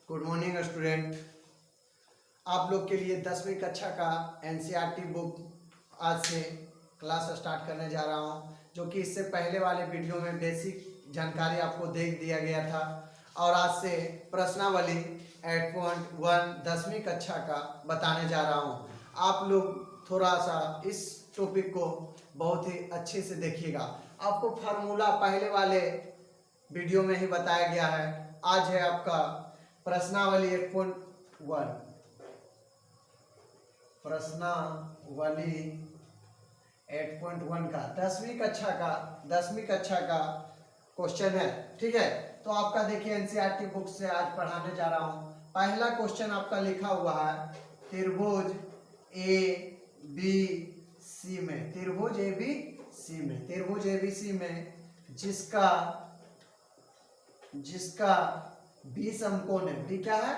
Good morning student. आप लोग के लिए 10वीं कक्षा का एनसीईआरटी बुक आज से क्लास स्टार्ट करने जा रहा हूं, जो कि इससे पहले वाले वीडियो में बेसिक जानकारी आपको दे दिया गया था। और आज से प्रश्नावली 8.1 10वीं कक्षा का बताने जा रहा हूं। आप लोग थोड़ा सा इस टॉपिक को बहुत ही अच्छे से देखिएगा। आपको फार्मूला पहले वाले वीडियो में ही बताया गया है। आज है आपका प्रश्नावली 8.1 प्रश्नावली 8.1 का 10वीं कक्षा का क्वेश्चन है। ठीक है, तो आपका देखिए एनसीईआरटी बुक से आज पढ़ाने जा रहा हूं। पहला क्वेश्चन आपका लिखा हुआ है त्रिभुज ए बी सी में, त्रिभुज ए बी सी में जिसका बी समकोण है। बी क्या है?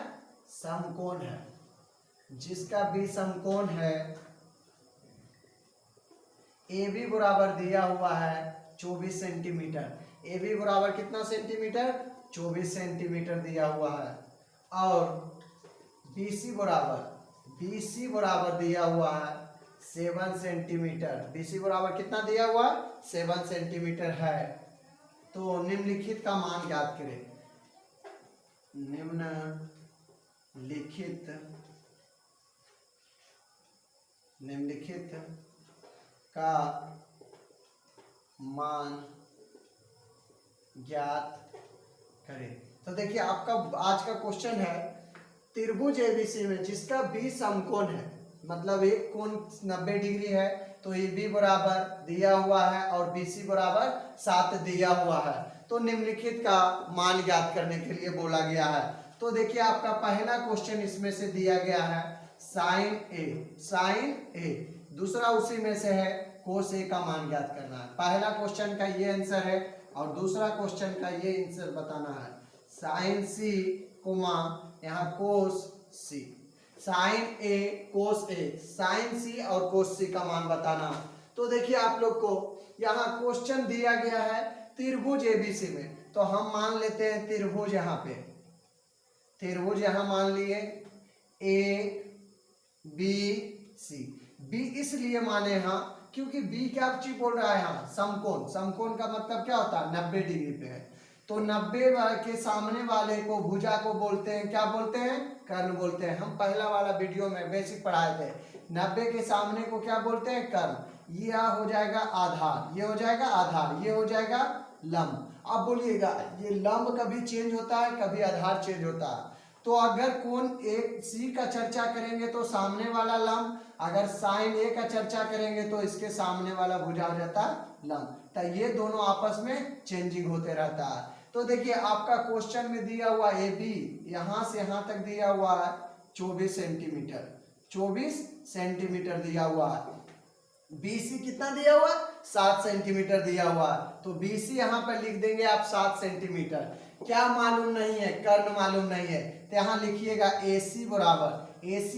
समकोण है। जिसका बी समकोण है, ए बी बराबर दिया हुआ है 24 सेंटीमीटर। ए बी बराबर कितना सेंटीमीटर? 24 सेंटीमीटर दिया हुआ है। और बी सी बराबर दिया हुआ है 7 सेंटीमीटर। बी सी बराबर कितना दिया हुआ? 7 सेंटीमीटर है। तो निम्नलिखित का मान ज्ञात करें। निम्नलिखित का मान ज्ञात करें। तो देखिए आपका आज का क्वेश्चन है त्रिभुज एबीसी में जिसका बी समकोण है, मतलब एक कोण 90 डिग्री है, तो ए बी बराबर दिया हुआ है और बी सी बराबर 7 दिया हुआ है। तो निम्नलिखित का मान ज्ञात करने के लिए बोला गया है। तो देखिए आपका पहला क्वेश्चन इसमें से दिया गया है साइन ए, दूसरा उसी में से है कोस ए का मान ज्ञात करना है। पहला क्वेश्चन का ये आंसर है और दूसरा क्वेश्चन का ये आंसर बताना है। साइन सी कोमा यहाँ कोस सी, साइन ए कोस ए, साइन सी और कोस सी का मान बताना। तो देखिए आप लोग को यहाँ क्वेश्चन दिया गया है त्रिभुज एबीसी में, तो हम मान लेते हैं त्रिभुज यहाँ पे, त्रिभुज यहाँ मान लिए ए बी सी। बी इसलिए माने यहाँ क्योंकि बी क्या चीज बोल रहा है यहाँ? समकोण। समकोण का मतलब क्या होता है? 90 डिग्री पे है। तो 90 के सामने वाले को भुजा को बोलते हैं, क्या बोलते हैं? कर्ण बोलते हैं। हम पहला वाला वीडियो में बेसिक पढ़ाए थे। 90 के सामने को क्या बोलते हैं? कर्ण। ये हो जाएगा आधार, ये हो जाएगा आधार, ये हो जाएगा लंब। अब बोलिएगा ये लंब कभी चेंज होता है, कभी आधार चेंज होता है। तो अगर कोण एक सी का चर्चा करेंगे तो सामने वाला लंब, अगर साइन ए का चर्चा करेंगे तो इसके सामने वाला भुजा हो जाता है लंब। तो ये दोनों आपस में चेंजिंग होते रहता है। तो देखिए आपका क्वेश्चन में दिया हुआ ए बी यहां से यहां तक दिया हुआ है 24 सेंटीमीटर, 24 सेंटीमीटर दिया हुआ है। बीसी कितना दिया हुआ? 7 सेंटीमीटर दिया हुआ। तो बीसी यहाँ पर लिख देंगे आप 7 सेंटीमीटर। क्या मालूम नहीं है? कर्ण मालूम नहीं है। तो यहाँ लिखिएगा एसी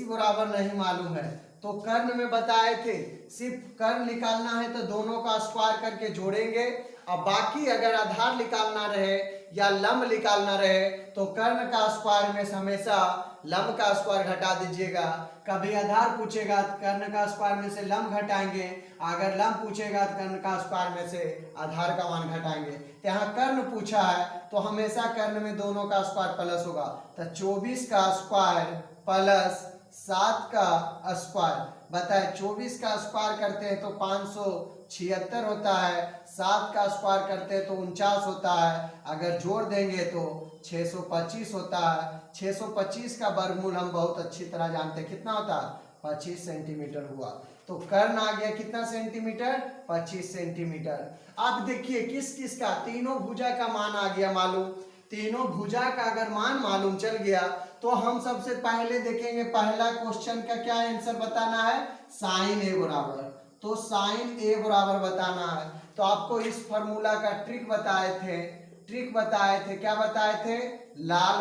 बराबर नहीं मालूम है। तो कर्ण में बताए थे सिर्फ कर्ण निकालना है तो दोनों का स्क्वायर करके जोड़ेंगे। अब बाकी अगर आधार निकालना रहे या लंब निकालना रहे तो कर्ण का स्क्वायर में हमेशा लंब का स्क्वायर घटा दीजिएगा। कभी आधार पूछेगा तो कर्ण का स्क्वायर में से लंब घटाएंगे, अगर लंब पूछेगा तो कर्ण का स्क्वायर में से आधार का मान घटाएंगे। तो यहाँ कर्ण पूछा है तो हमेशा कर्ण में दोनों का स्क्वायर प्लस होगा। तो 24 का स्क्वायर प्लस 7 का स्क्वायर, बताए 24 का स्क्वायर करते हैं तो 576 होता है, 7 का स्क्वायर करते हैं तो 49 होता है, अगर जोड़ देंगे तो 625 होता है। 625 का वर्गमूल हम बहुत अच्छी तरह जानते हैं, कितना होता है? 25 सेंटीमीटर हुआ। तो कर्ण आ गया कितना सेंटीमीटर? 25 सेंटीमीटर। अब देखिए किस किस का, तीनों भुजा का मान आ गया मालूम। तीनों भुजा का अगर मान मालूम चल गया तो हम सबसे पहले देखेंगे पहला क्वेश्चन का क्या आंसर बताना है? साइन ए बराबर, तो साइन ए बराबर बताना है। तो आपको इस फॉर्मूला का ट्रिक बताए थे, क्या बताए थे? लाल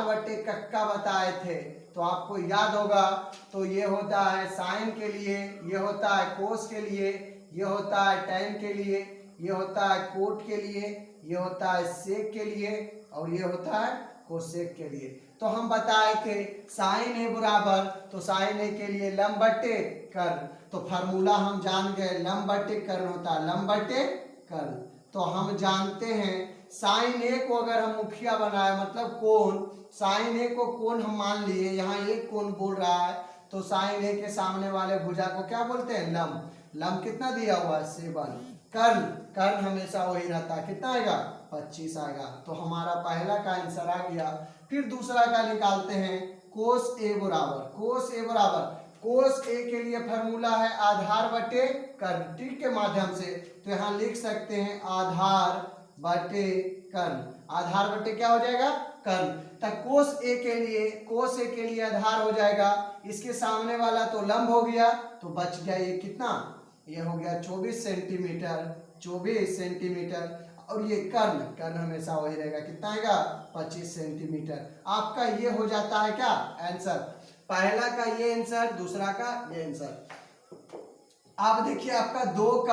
बटे कक्का बताए थे। तो आपको याद होगा। तो ये होता है साइन के लिए, ये होता है कोस के लिए, ये होता है टेन के लिए, ये होता है कोट के लिए, ये होता है सेक के लिए और ये होता है कोसेक के लिए। तो हम बताए थे साइन ए बराबर, तो साइन ए के लिए लंब बटे कर्ण, तो फार्मूला हम जान गए, लंब बटे कर्ण होता है लंब बटे कर्ण। तो हम जानते हैं साइन ए को अगर हम मुखिया बनाए मतलब कोण, साइन ए को कोण हम मान लिए, यहाँ एक कोण बोल रहा है, तो साइन ए के सामने वाले भुजा को क्या बोलते हैं लंब। लंब कितना दिया हुआ है 7। कर्ण, कर्ण हमेशा वही रहता है, कितना आएगा 25 आएगा। तो हमारा पहला का आंसर आ गया। फिर दूसरा का निकालते हैं कोस ए बराबर, कोस ए बराबर, कोस ए के लिए फार्मूला है आधार बटे कर्ण, ठीक के माध्यम से, तो यहाँ लिख सकते हैं आधार बटे कर्ण, आधार बटे क्या हो जाएगा कर्ण। तब कोस ए के लिए, कोस ए के लिए आधार हो जाएगा, इसके सामने वाला तो लंब हो गया, तो बच गया ये कितना, ये हो गया 24 सेंटीमीटर, 24 सेंटीमीटर। और ये कर्ण, कर्ण हमेशा वही रहेगा, कितना आएगा 25 सेंटीमीटर। आपका ये हो जाता है क्या आंसर, पहला का ये आंसर, दूसरा का ये आंसर। आप देखिए आपका दो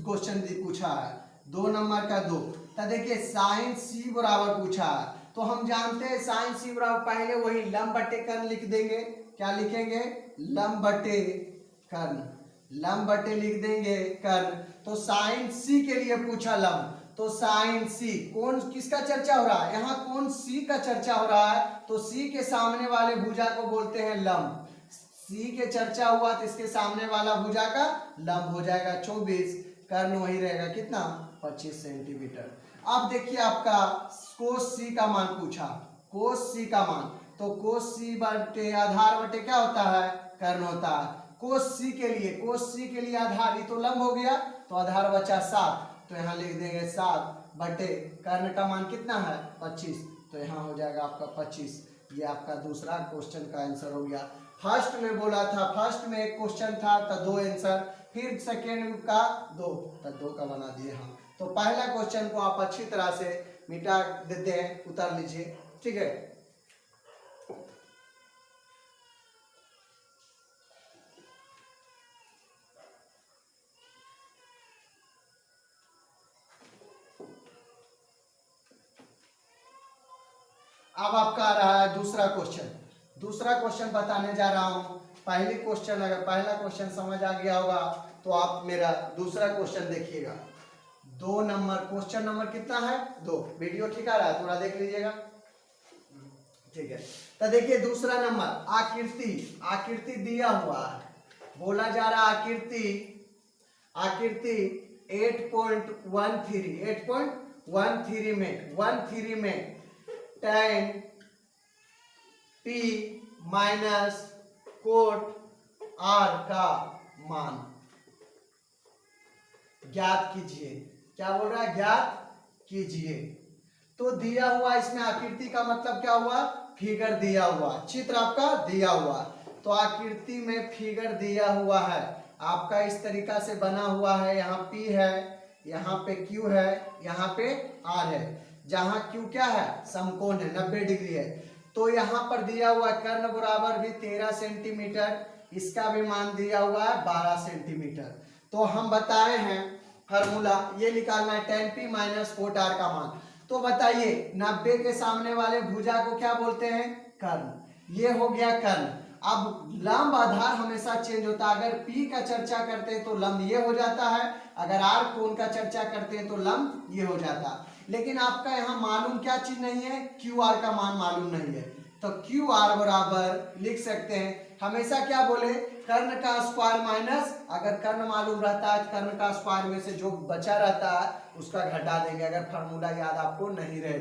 क्वेश्चन पूछा है, 2 नंबर का 2। तो देखिए साइन सी बराबर पूछा है, तो हम जानते हैं साइन सी बराबर पहले वही लंब बटे कर्ण लिख देंगे, क्या लिखेंगे लंब बटे कर्ण, लंब बटे लिख देंगे कर्ण। तो साइन सी के लिए पूछा लंब, तो साइन सी, कौन किसका चर्चा हो रहा है, यहाँ कौन सी का चर्चा हो रहा है, तो सी के सामने वाले भुजा को बोलते हैं लंब, सी के चर्चा हुआ तो इसके सामने वाला भुजा का लंब हो जाएगा 24, कर्ण वही रहेगा कितना 25 सेंटीमीटर। अब देखिए आपका कोस सी का मान पूछा, कोस सी का मान, तो कोस सी बटे आधार बटे क्या होता है कर्ण होता है। कोस सी के लिए, कोस सी के लिए आधार, ये तो लंब हो गया, तो आधार बचा 7, तो यहाँ लिख देंगे 7 बटे कर्ण का मान कितना है 25, तो यहाँ हो जाएगा आपका 25। ये आपका दूसरा क्वेश्चन का आंसर हो गया। फर्स्ट में बोला था, फर्स्ट में एक क्वेश्चन था तो 2 आंसर, फिर सेकेंड का 2, तो 2 का बना दिए हम। तो पहला क्वेश्चन को आप अच्छी तरह से मिटा देते हैं, उतार लीजिए, ठीक है। अब आपका आ रहा है दूसरा क्वेश्चन, दूसरा क्वेश्चन बताने जा रहा हूं। पहले क्वेश्चन, अगर पहला क्वेश्चन समझ आ गया होगा तो आप मेरा दूसरा क्वेश्चन देखिएगा। 2 नंबर, क्वेश्चन नंबर कितना है 2, वीडियो ठीक आ रहा है, थोड़ा देख लीजिएगा, ठीक है। तो देखिए दूसरा नंबर, आकृति, आकृति दिया हुआ है, बोला जा रहा आकृति, आकृति 8.13 में tan p minus cot r का मान ज्ञात कीजिए। क्या बोल रहा है, ज्ञात कीजिए। तो दिया हुआ, इसमें आकृति का मतलब क्या हुआ, फिगर दिया हुआ, चित्र आपका दिया हुआ। तो आकृति में फिगर दिया हुआ है आपका, इस तरीका से बना हुआ है, यहाँ P है, यहाँ पे Q है, यहाँ पे R है। जहां Q क्या है समकोण है, 90 डिग्री है। तो यहाँ पर दिया हुआ कर्ण बराबर भी 13 सेंटीमीटर, इसका भी मान दिया हुआ है 12 सेंटीमीटर। तो हम बताए हैं फार्मूला ये निकालना है tan p minus cot r का मान। तो बताइए 90 के सामने वाले भुजा को क्या बोलते हैं कर्ण, ये हो गया कर्ण। अब लंब आधार हमेशा चेंज होता है, अगर P का चर्चा करते हैं तो लंब ये हो जाता है, अगर R कोण का चर्चा करते हैं तो लंब ये हो जाता है। लेकिन आपका यहाँ मालूम क्या चीज नहीं है, QR का मान मालूम नहीं है, तो QR बराबर लिख सकते हैं, हमेशा क्या बोले कर्ण का स्क्वायर माइनस, अगर कर्ण मालूम रहता है कर्ण का स्क्वायर में से जो बचा रहता है उसका घटा देंगे, अगर फार्मूला याद आपको नहीं रहे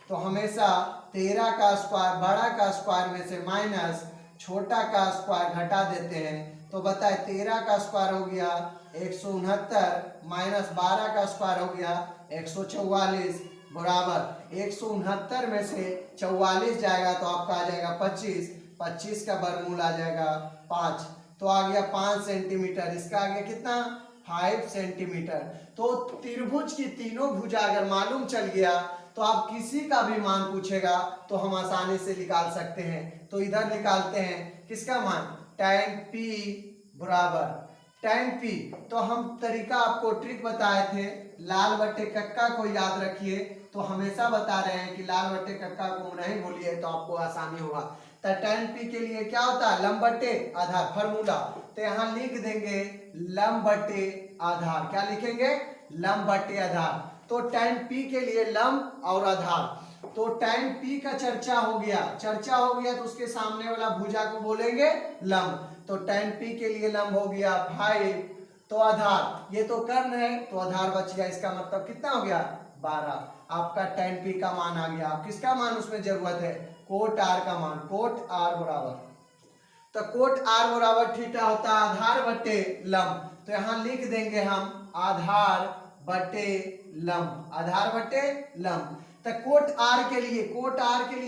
तो हमेशा 13 का स्क्वायर बड़ा का स्क्वायर में से माइनस छोटा का स्क्वायर घटा देते हैं। तो बताए 13 का स्क्वायर हो गया 169 माइनस 12 का स्क्वायर हो गया 144 बराबर 169 में से 44 जाएगा तो आपका आ जाएगा 25, 25 का वर्गमूल आ जाएगा 5, तो आ गया 5 सेंटीमीटर, इसका आ गया कितना 5 सेंटीमीटर। तो त्रिभुज की तीनों भुजा अगर मालूम चल गया तो आप किसी का भी मान पूछेगा तो हम आसानी से निकाल सकते हैं। तो इधर निकालते हैं किसका मान tan p बराबर tan p, तो हम तरीका आपको ट्रिक बताए थे, लाल बट्टे कक्का को याद रखिए। तो हमेशा बता रहे हैं कि लाल बट्टे कक्का को नहीं भूलिए तो आपको आसानी होगा। तो tan p के लिए क्या होता है, लंब बट्टे आधार फॉर्मूला। तो यहाँ लिख देंगे लंब बट्टे आधार, क्या लिखेंगे, लंब बट्टे आधार। तो tan p के लिए लंब और आधार, तो tan p का चर्चा हो गया तो उसके सामने वाला भुजा को बोलेंगे लंब। तो tan p के लिए लंब हो गया 5, तो आधार, ये तो कर्ण है तो आधार बच गया, इसका मतलब कितना हो गया 12। आपका tan p का मान आ गया। अब किसका मान उसमें जरूरत है, कोट r का मान, कोट r बराबर, तो कोट r बराबर थीटा होता है आधार बटे लंब। तो यहाँ लिख देंगे हम आधार बटे लंब, आधार बटे लंब। तो कोट r के लिए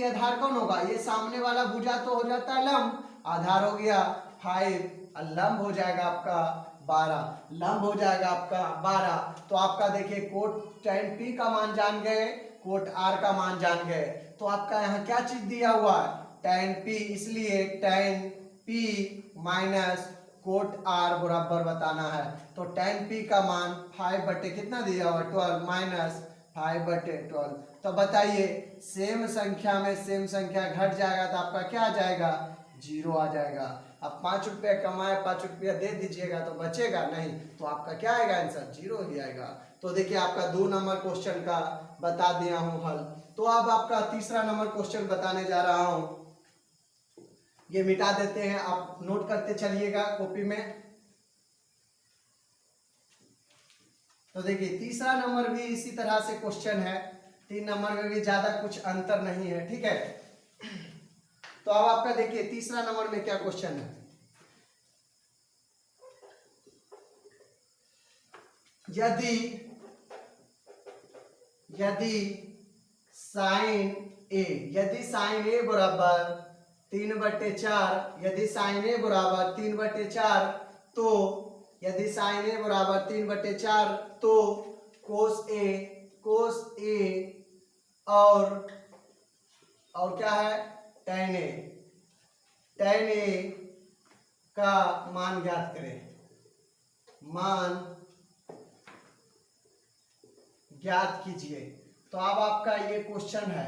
आधार कौन होगा, ये सामने वाला भुजा तो हो जाता है लंब, आधार हो गया 5, लंब हो जाएगा आपका 12, लंब हो जाएगा आपका 12। तो आपका देखिए कोट tan p का मान जान गए, कोट r का मान जान गए। तो आपका यहाँ क्या चीज दिया हुआ है, tan p, इसलिए tan p minus cot r बराबर बताना है। तो tan p का मान 5 बटे कितना दिया हुआ 12 माइनस 5 बटे 12। तो बताइए सेम संख्या में सेम संख्या घट जाएगा तो आपका क्या आ जाएगा, 0 आ जाएगा। अब 5 रुपया कमाए, 5 रुपया दे दीजिएगा तो बचेगा नहीं, तो आपका क्या आएगा आंसर, 0 ही आएगा। तो देखिए आपका 2 नंबर क्वेश्चन का बता दिया हूं हल। तो अब आपका तीसरा नंबर क्वेश्चन बताने जा रहा हूं, ये मिटा देते हैं, आप नोट करते चलिएगा कॉपी में। तो देखिए तीसरा नंबर भी इसी तरह से क्वेश्चन है, 3 नंबर में भी ज्यादा कुछ अंतर नहीं है, ठीक है। तो अब आपका देखिए तीसरा नंबर में क्या क्वेश्चन है, यदि साइन ए बराबर 3/4, यदि साइन ए बराबर 3/4, तो यदि साइन ए बराबर 3/4 तो कोस ए और क्या है tan ए का मान ज्ञात करें, मान ज्ञात कीजिए। तो अब आपका ये क्वेश्चन है,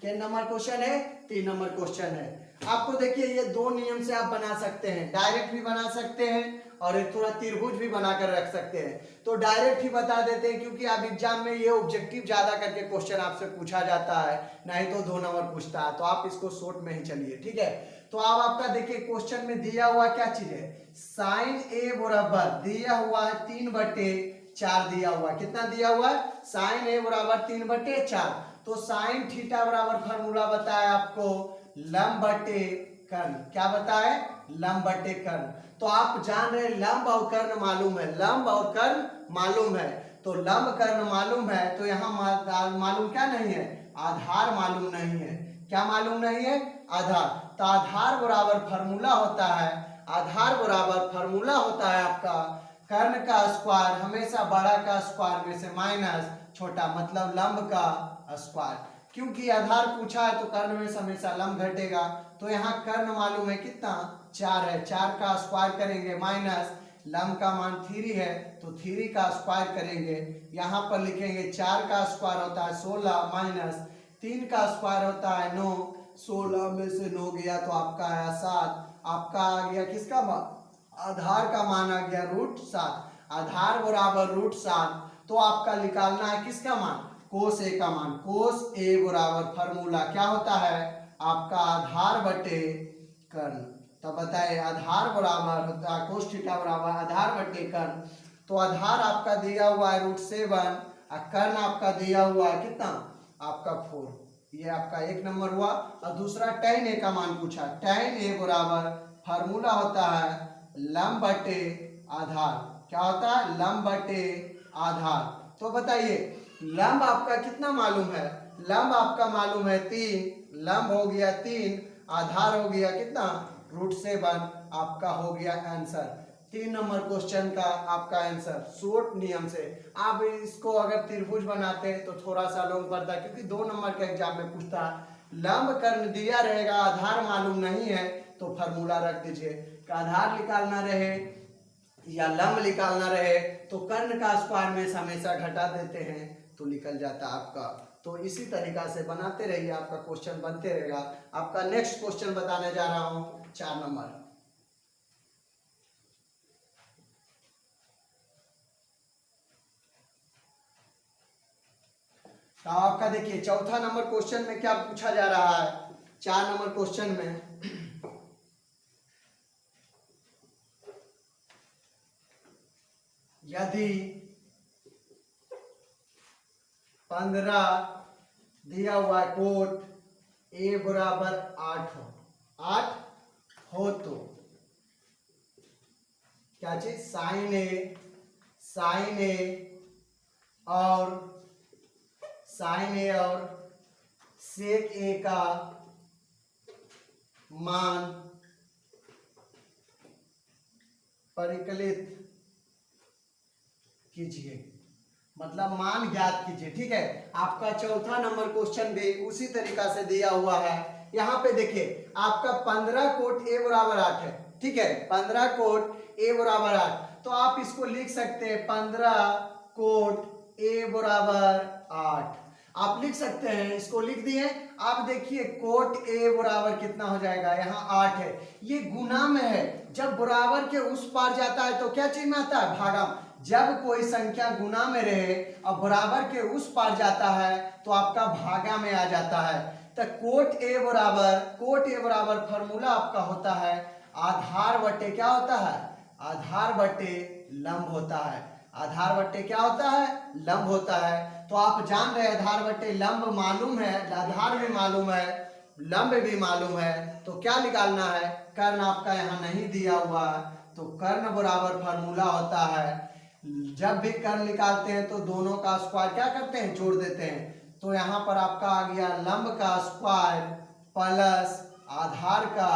क्या नंबर क्वेश्चन है, 3 नंबर क्वेश्चन है। आपको देखिए ये 2 नियम से आप बना सकते हैं, डायरेक्ट भी बना सकते हैं और एक थोड़ा त्रिभुज भी बनाकर रख सकते हैं। तो डायरेक्ट ही बता देते हैं क्योंकि अब एग्जाम में ये ऑब्जेक्टिव ज्यादा करके क्वेश्चन आपसे पूछा जाता है, नहीं तो 2 नंबर पूछता है, तो आप इसको शॉर्ट में ही चलिए, ठीक है। तो अब आपका देखिए क्वेश्चन में दिया हुआ क्या चीज है, साइन ए बराबर दिया हुआ है 3/4 दिया हुआ है, कितना दिया हुआ है, साइन ए बराबर 3/4। तो साइन थीटा बराबर फार्मूला बताया आपको लंब बटे कर्ण, क्या बताए, लंब बटे कर्ण। तो आप जान रहे लंब और कर्ण मालूम है, लंब और कर्ण मालूम है, तो लंब कर्ण मालूम है, तो यहाँ मालूम क्या नहीं है, आधार मालूम नहीं है, क्या मालूम नहीं है, आधार। तो आधार बराबर फार्मूला होता है, आधार बराबर फार्मूला होता है आपका कर्ण का स्क्वायर हमेशा बड़ा का स्क्वायर में से माइनस छोटा, मतलब लंब का स्क्वायर। क्योंकि आधार पूछा है तो कर्ण में हमेशा लंब घटेगा। तो यहाँ कर्ण मालूम है कितना, 4 है, 4 का स्क्वायर करेंगे माइनस लंब का मान 3 है तो 3 का स्क्वायर करेंगे, यहाँ पर लिखेंगे 4 का स्क्वायर होता है 16 माइनस 3 का स्क्वायर होता है 9, 16 में से 9 गया तो आपका आया 7, आपका आ गया किसका मान, आधार का मान आ गया √7, आधार बराबर √7। तो आपका निकालना है किसका मान, कोस ए का मान, कोस ए बराबर फार्मूला क्या होता है आपका आधार बटे कर्ण। तो बताए आधार बराबर होता है कोस थीटा बराबर आधार बटे कर्ण। तो आधार आपका दिया हुआ है √7 और कर्ण आपका दिया हुआ है कितना आपका 4, ये आपका 1 नंबर हुआ। और दूसरा tan ए का मान पूछा, tan ए बराबर फार्मूला होता है लंब बटे आधार, क्या होता है लंब बटे आधार। तो बताइए लंब आपका कितना मालूम है, लंब आपका मालूम है 3, लंब हो गया 3, आधार हो गया कितना √7, आपका हो गया आंसर। 3 नंबर क्वेश्चन का आपका आंसर शॉर्ट नियम से। आप इसको अगर त्रिभुज बनाते हैं तो थोड़ा सा लॉन्ग पड़ता है क्योंकि 2 नंबर का एग्जाम में पूछता है। लंब कर्ण दिया रहेगा, आधार मालूम नहीं है तो फार्मूला रख दीजिए। आधार निकालना रहे या लंब निकालना रहे तो कर्ण का स्क्वायर में हमेशा घटा देते हैं तो निकल जाता है आपका। तो इसी तरीका से बनाते रहिए, आपका क्वेश्चन बनते रहेगा। आपका नेक्स्ट क्वेश्चन बताने जा रहा हूं 4 नंबर। तो आपका देखिए चौथा नंबर क्वेश्चन में क्या पूछा जा रहा है। 4 नंबर क्वेश्चन में यदि 15 दिया हुआ कोट a बराबर 8 हो तो क्या चीज साइन ए और सेक ए का मान परिकलित कीजिए, मतलब मान ज्ञात कीजिए। ठीक है, आपका चौथा नंबर क्वेश्चन भी उसी तरीका से दिया हुआ है। यहाँ पे देखिए आपका 15 कोट a बराबर 8 है। ठीक है, 15 कोट a बराबर 8, तो आप इसको लिख सकते हैं 15 कोट a बराबर 8 आप लिख सकते हैं, इसको लिख दिए। आप देखिए कोट a बराबर कितना हो जाएगा, यहाँ 8 है, ये गुना में है। जब बराबर के उस पार जाता है तो क्या चिन्ह आता है, भागा। जब कोई संख्या गुना में रहे और बराबर के उस पार जाता है तो आपका भागा में आ जाता है। तो कोट ए बराबर फॉर्मूला आपका होता है आधार बटे क्या होता है, आधार बटे लंब होता है। आधार बटे क्या होता है, लंब होता है। तो आप जान रहे आधार बटे लंब मालूम है, आधार भी मालूम है, लंब भी मालूम है। तो क्या निकालना है, कर्ण आपका यहाँ नहीं दिया हुआ, तो कर्ण बराबर फॉर्मूला होता है। जब भी कर्ण निकालते हैं तो दोनों का स्क्वायर क्या करते हैं, जोड़ देते हैं। तो यहाँ पर आपका आ गया लंब का स्क्वायर प्लस आधार का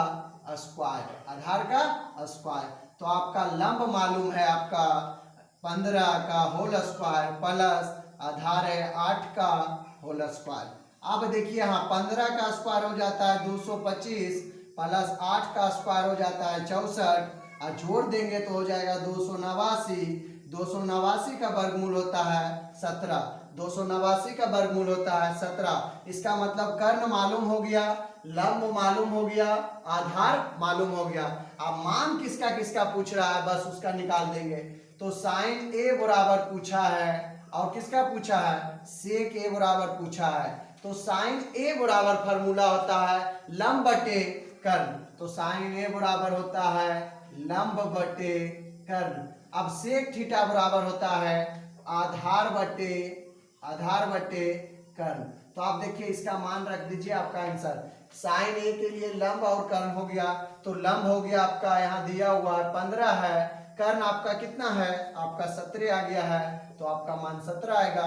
स्क्वायर। तो आपका लंब मालूम है आपका 15 का होल स्क्वायर प्लस आधार है 8 का होल स्क्वायर। अब देखिए यहाँ 15 का स्क्वायर हो जाता है 225 प्लस 8 का स्क्वायर हो जाता है 64, और जोड़ देंगे तो हो जाएगा 289 का वर्गमूल होता है 17। 289 का वर्गमूल होता है 17। इसका मतलब कर्ण मालूम हो गया, लंब मालूम हो गया, आधार मालूम हो गया। अब मान किसका किसका पूछ रहा है, बस उसका निकाल देंगे। तो साइन ए बराबर पूछा है और किसका पूछा है, सेक ए बराबर पूछा है। तो साइन ए बराबर फॉर्मूला होता है लंब बटे कर्ण। तो साइन ए बराबर होता है लंब बटे कर्ण। अब सेक थीटा बराबर होता है आधार बटे कर्ण। तो आप देखिए इसका मान रख दीजिए, आपका आंसर साइन ए के लिए लंब और कर्ण हो गया। तो लंब हो गया आपका यहाँ दिया हुआ है 15 है, कर्ण आपका कितना है, आपका 17 आ गया है, तो आपका मान 17 आएगा।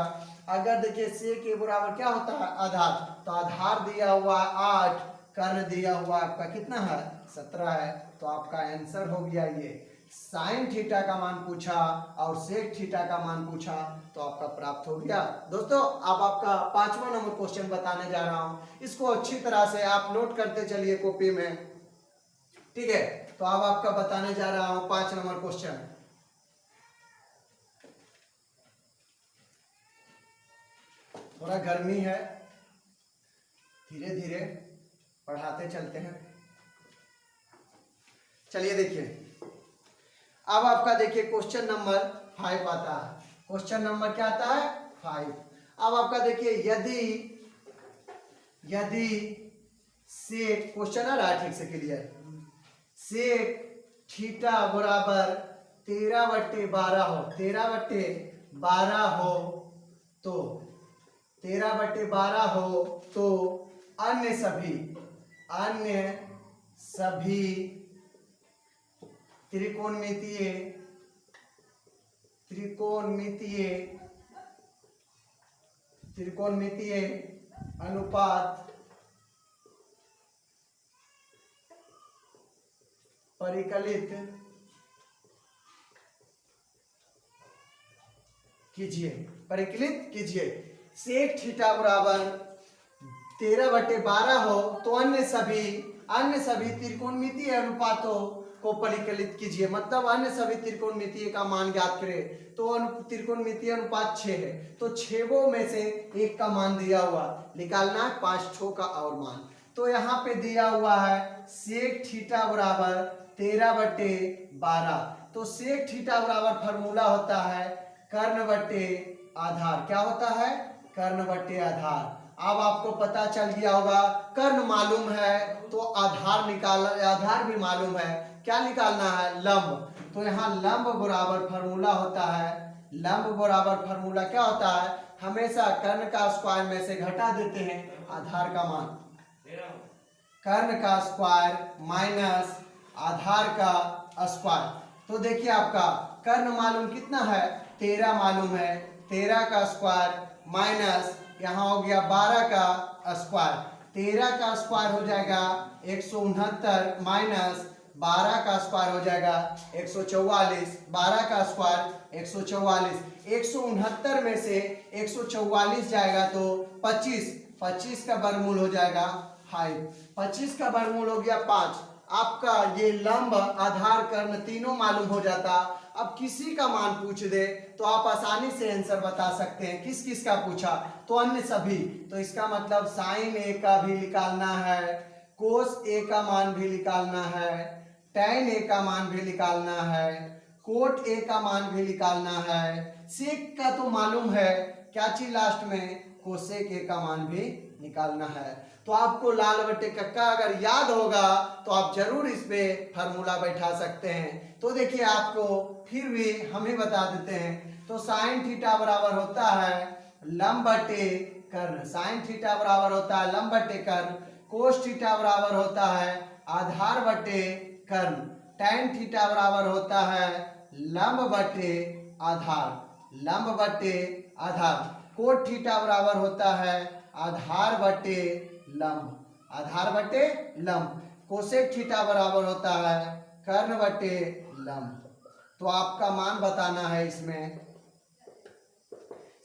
अगर देखिए सेक ए बराबर क्या होता है, आधार, तो आधार दिया हुआ 8, कर्ण दिया हुआ आपका कितना है, 17 है। तो आपका आंसर हो गया ये साइन थीटा का मान पूछा और सेक थीटा का मान पूछा, तो आपका प्राप्त हो गया। दोस्तों अब आपका 5वां नंबर क्वेश्चन बताने जा रहा हूं, इसको अच्छी तरह से आप नोट करते चलिए कॉपी में। ठीक है, तो अब आपका बताने जा रहा हूं 5 नंबर क्वेश्चन। थोड़ा गर्मी है, धीरे धीरे पढ़ाते चलते हैं। चलिए देखिए अब आपका देखिए क्वेश्चन नंबर 5 आता है। क्वेश्चन नंबर क्या आता है, 5। अब आपका देखिए यदि सेक, क्वेश्चन आ रहा है ठीक से क्लियर, सेक थीटा बराबर 13/12 हो, 13/12 हो तो 13/12 हो तो अन्य सभी त्रिकोणमितीय अनुपात परिकलित कीजिए। सेक थीटा बराबर 13/12 हो तो अन्य सभी त्रिकोणमितीय अनुपातों को परिकलित कीजिए, मतलब अन्य सभी त्रिकोणमितीय का मान ज्ञात करें। तो त्रिकोणमितीय अनुपात 6 है, तो 6 में से एक का मान दिया हुआ निकालना है, 5 का और मान। तो यहाँ पे दिया हुआ है सेक थीटा बराबर 13/12। तो सेक थीटा बराबर फॉर्मूला होता है कर्ण बटे आधार। क्या होता है? कर्ण बटे आधार। अब आपको पता चल गया होगा, कर्ण मालूम है तो आधार भी मालूम है। क्या निकालना है? लंब। तो यहाँ लंब बराबर फॉर्मूला होता है, लंब बराबर फॉर्मूला क्या होता है? हमेशा कर्ण का स्क्वायर में से घटा देते हैं आधार का मान, कर्ण का स्क्वायर माइनस आधार का स्क्वायर। तो देखिए आपका कर्ण मालूम कितना है? 13 मालूम है, 13 का स्क्वायर माइनस यहाँ हो गया 12 का स्क्वायर। 13 का स्क्वायर हो जाएगा 169 माइनस 12 का स्क्वायर हो जाएगा 144। 12 का स्क्वायर 144, 169 में से 144 जाएगा तो 25, 25 का वर्गमूल हो जाएगा 5, 25 का वर्गमूल हो गया 5। आपका ये लंब आधार कर्ण तीनों मालूम हो जाता। अब किसी का मान पूछ दे तो आप आसानी से आंसर बता सकते हैं। किस किस का पूछा? तो अन्य सभी। तो इसका मतलब साइन ए का भी निकालना है, कोस ए का मान भी निकालना है, टैन ए का मान भी निकालना है, कोट ए का मान भी निकालना है, सेक का तो मालूम है, क्या चीज लास्ट में? कोसेक ए का मान भी निकालना है। तो आपको लाल बट्टे कक्का अगर याद होगा तो आप जरूर इस पे फार्मूला बैठा सकते हैं। तो देखिए आपको फिर भी हम ही बता देते हैं। तो साइन थीटा बराबर होता है लंब बटे कर्ण, साइन थीटा बराबर होता है लंब बटे कर्ण, कोस थीटा बराबर होता है आधार बटे कर्ण, टैन थीटा बराबर होता है लंब बटे आधार, लंब बटे आधार, कोट थीटा बराबर होता है आधार बटे लंब, आधार बटे लंब, कोसेक थीटा बराबर होता है कर्ण बटे लंब। तो आपका मान बताना है इसमें।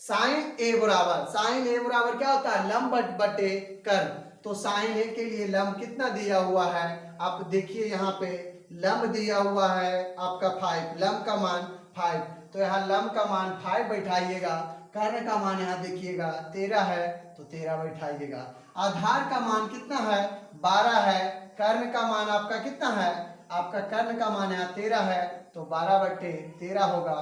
साइन ए बराबर, साइन ए बराबर क्या होता है? लंब बटे कर्ण। तो साइन ए के लिए लंब कितना दिया हुआ है? आप देखिए यहाँ पे लंब दिया हुआ है आपका 5, लंब का मान 5। तो यहाँ लंब का मान 5 बैठाइएगा, कर्ण का मान यहाँ देखिएगा 13 है तो 13 बैठाइएगा। आधार का मान कितना है? 12 है। कर्ण का मान आपका कितना है? आपका कर्ण का मान यहाँ 13 है तो 12/13 होगा।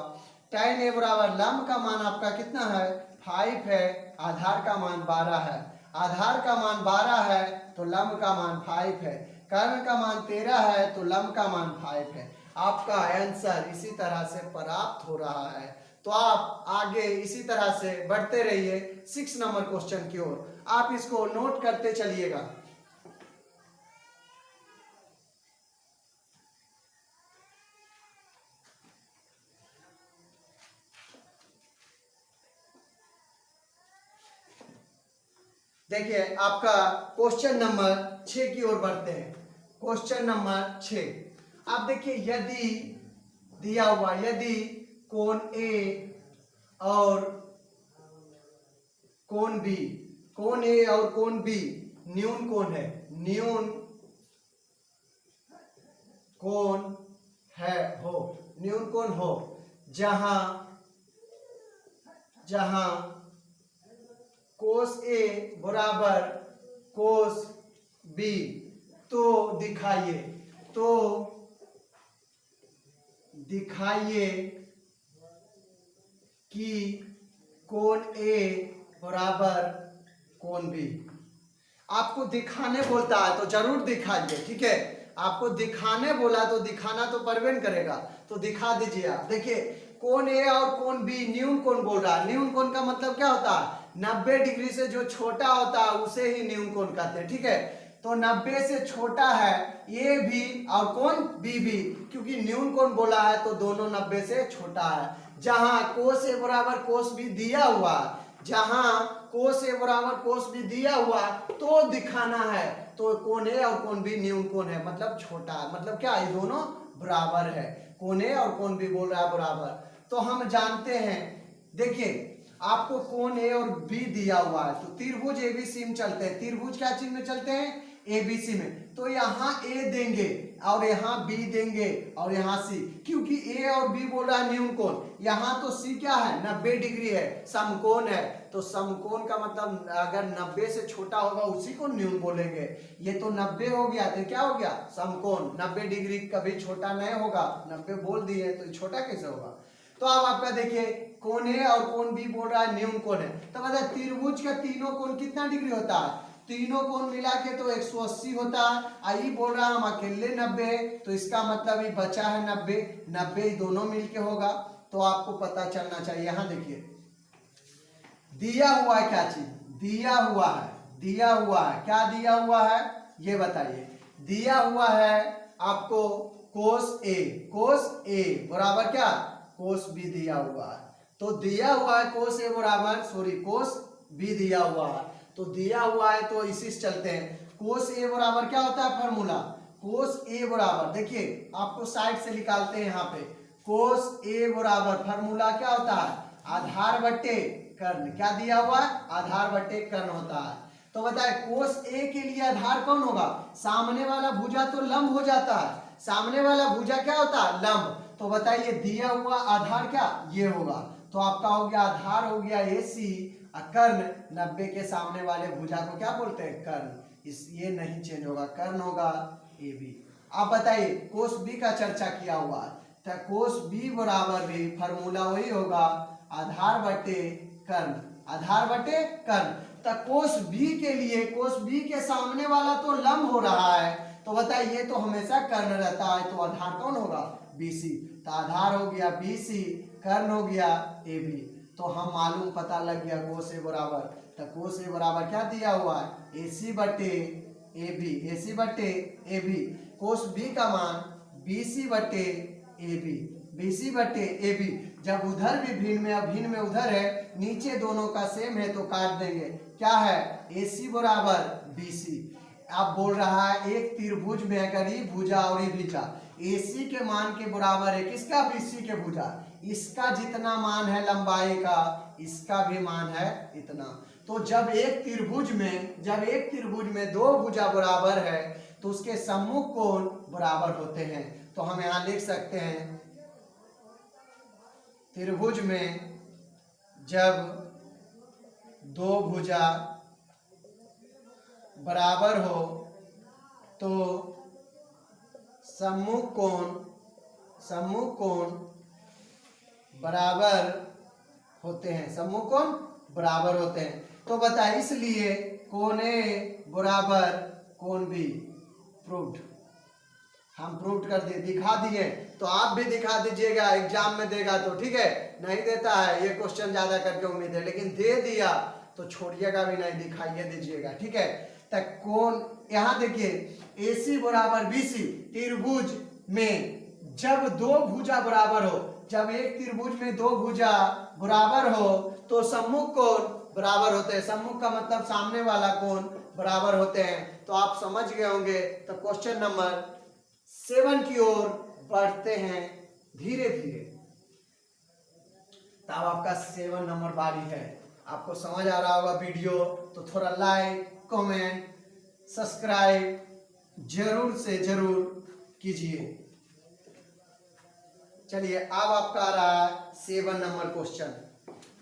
टैन ए बराबर लंब का मान आपका कितना है? 5 है, आधार का मान 12 है। आधार का मान 12 है तो लंब का मान 5 है, कर्ण का मान 13 है तो लंब का मान 5 है। आपका आंसर इसी तरह से प्राप्त हो रहा है। तो आप आगे इसी तरह से बढ़ते रहिए 6 नंबर क्वेश्चन की ओर। आप इसको नोट करते चलिएगा। देखिए आपका क्वेश्चन नंबर 6 की ओर बढ़ते हैं। क्वेश्चन नंबर 6, आप देखिए यदि दिया हुआ, यदि कोण ए और कोण बी, कोण ए और कोण बी न्यून कोण है, न्यून कोण है हो, न्यून कोण हो, जहां जहां कोस ए बराबर कोस बी, तो दिखाइए, तो दिखाइए कि कोण ए बराबर कोण बी। आपको दिखाने बोलता है तो जरूर दिखाइए, ठीक है। आपको दिखाने बोला तो दिखाना तो परवेन करेगा, तो दिखा दीजिए आप। देखिए कोण ए और कोण बी न्यून कोण बोल रहा है। न्यून कोण का मतलब क्या होता है? 90 डिग्री से जो छोटा होता है उसे ही न्यून कोण कहते हैं, ठीक है। तो 90 से छोटा है ए भी और कोण बी भी, क्योंकि न्यून कोण बोला है तो दोनों 90 से छोटा है। जहां कोस ए बराबर कोस बी दिया हुआ, जहां कोस ए बराबर कोस बी दिया हुआ तो दिखाना है। तो कोण ए और कोण बी न्यून कोण है, मतलब छोटा है, मतलब क्या, ये दोनों बराबर है। कोण ए और कोण बी बोल रहा है बराबर। तो हम जानते हैं, देखिए आपको कोण ए और बी दिया हुआ है तो त्रिभुज एबीसी में चलते हैं। त्रिभुज क्या चीज में चलते हैं? ABC में, तो यहाँ A देंगे और यहाँ B देंगे और यहाँ C, क्योंकि A और B बोल रहा है न्यून कोण, यहाँ तो C क्या है 90 डिग्री है, समकोण है, तो समकोण का मतलब अगर 90 से छोटा होगा उसी को न्यून बोलेंगे। ये तो 90 हो गया तो क्या हो गया समकोण, 90 डिग्री कभी छोटा नहीं होगा, 90 बोल दिए तो छोटा कैसे होगा। तो अब आपका देखिए कोण ए और कोण बी बोल रहा है न्यून कोण है, तो मतलब त्रिभुज का तीनों कोण कितना डिग्री होता है, तीनों कोण मिला के तो 180 होता है। आई बोल रहा हम अकेले 90, तो इसका मतलब ये बचा है 90, 90 दोनों मिलके होगा, तो आपको पता चलना चाहिए। यहाँ देखिए दिया हुआ है, क्या चीज दिया हुआ है, दिया हुआ है, क्या दिया हुआ है ये बताइए। दिया हुआ है आपको कोस ए बराबर क्या कोस बी दिया हुआ है, तो दिया हुआ है कोस ए बराबर कोस बी दिया हुआ है, तो दिया हुआ है तो इसी से चलते हैं। कोस ए बराबर क्या होता है फॉर्मूला, कोस ए बराबर देखिए आपको साइड से निकालते हैं, यहाँ पे कोस ए बराबर फॉर्मूला क्या होता है आधार बट्टे कर्ण, क्या दिया हुआ है आधार बट्टे कर्ण होता है। तो बताए कोस ए के लिए आधार कौन होगा, सामने वाला भुजा तो लंब हो जाता है, सामने वाला भुजा क्या होता है लंब, तो बताइए दिया हुआ आधार क्या ये होगा, तो आपका हो गया आधार हो गया AC, कर्ण 90 के सामने वाले भुजा को क्या बोलते हैं कर्ण, इस ये नहीं चेंज होगा, कर्ण होगा AB। आप बताइए कोस बी का चर्चा किया हुआ है, तो कोस बी बराबर भी फॉर्मूला वही होगा आधार बटे कर्ण, आधार बटे कर्ण। तो कोस बी के लिए कोस बी के सामने वाला तो लंब हो रहा है, तो बताइए ये तो हमेशा कर्ण रहता है, तो आधार कौन होगा BC, तो आधार हो गया BC, कर्ण हो गया AB, तो हम मालूम पता लग गया कोस ए बराबर, तो कोस ए बराबर क्या दिया हुआ है AC बटे AB, कोस B का मान BC बटे AB, जब उधर भी भिन्न में उधर है, नीचे दोनों का सेम है तो काट देंगे, क्या है AC बराबर BC। आप बोल रहा है एक त्रिभुज में अगर ये भुजा और ये भुजा AC के मान के बराबर है किसका BC के भुजा, इसका जितना मान है लंबाई का इसका भी मान है इतना, तो जब एक त्रिभुज में दो भुजा बराबर है तो उसके सम्मुख कोण बराबर होते हैं, तो हम यहाँ लिख सकते हैं त्रिभुज में जब दो भुजा बराबर हो तो सम्मुख कोण बराबर होते हैं, सम्मुख कोण बराबर होते हैं। तो बताइए इसलिए कोण ए बराबर कोण बी प्रूव्ड, हम प्रूव कर दिए, दिखा दिए, तो आप भी दिखा दीजिएगा, एग्जाम में देगा तो ठीक है, नहीं देता है ये क्वेश्चन ज्यादा करके उम्मीद है, लेकिन दे दिया तो छोड़िएगा भी नहीं, दिखाइए दीजिएगा ठीक है। तो कौन यहाँ देखिए AC बराबर BC, त्रिभुज में जब दो भुजा बराबर हो, जब एक त्रिभुज में दो भुजा बराबर हो तो सम्मुख कोण बराबर होते हैं, सम्मुख का मतलब सामने वाला कोण बराबर होते हैं, तो आप समझ गए होंगे। तो क्वेश्चन नंबर 7 की ओर बढ़ते हैं धीरे धीरे, तब आपका 7 नंबर बारी है। आपको समझ आ रहा होगा वीडियो, तो थोड़ा लाइक कमेंट सब्सक्राइब जरूर से जरूर कीजिए। चलिए अब आपका आ रहा है 7 नंबर क्वेश्चन,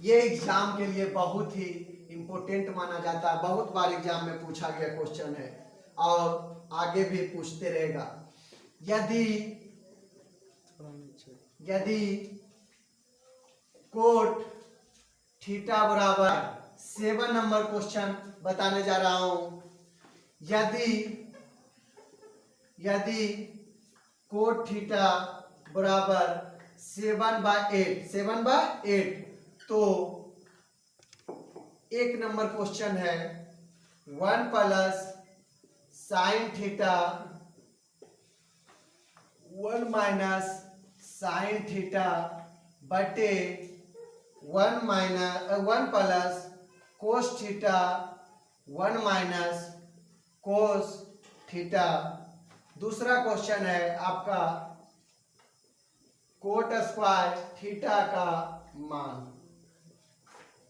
ये एग्जाम के लिए बहुत ही इंपॉर्टेंट माना जाता है, बहुत बार एग्जाम में पूछा गया क्वेश्चन है और आगे भी पूछते रहेगा। यदि कोट थीटा बराबर 7 नंबर क्वेश्चन बताने जा रहा हूं, यदि कोट थीटा बराबर 7/8 तो एक नंबर क्वेश्चन है 1 plus sine theta 1 minus sine theta बटे 1 plus cos theta 1 minus cos theta. दूसरा क्वेश्चन है आपका कोट स्क्वायर थीटा का मान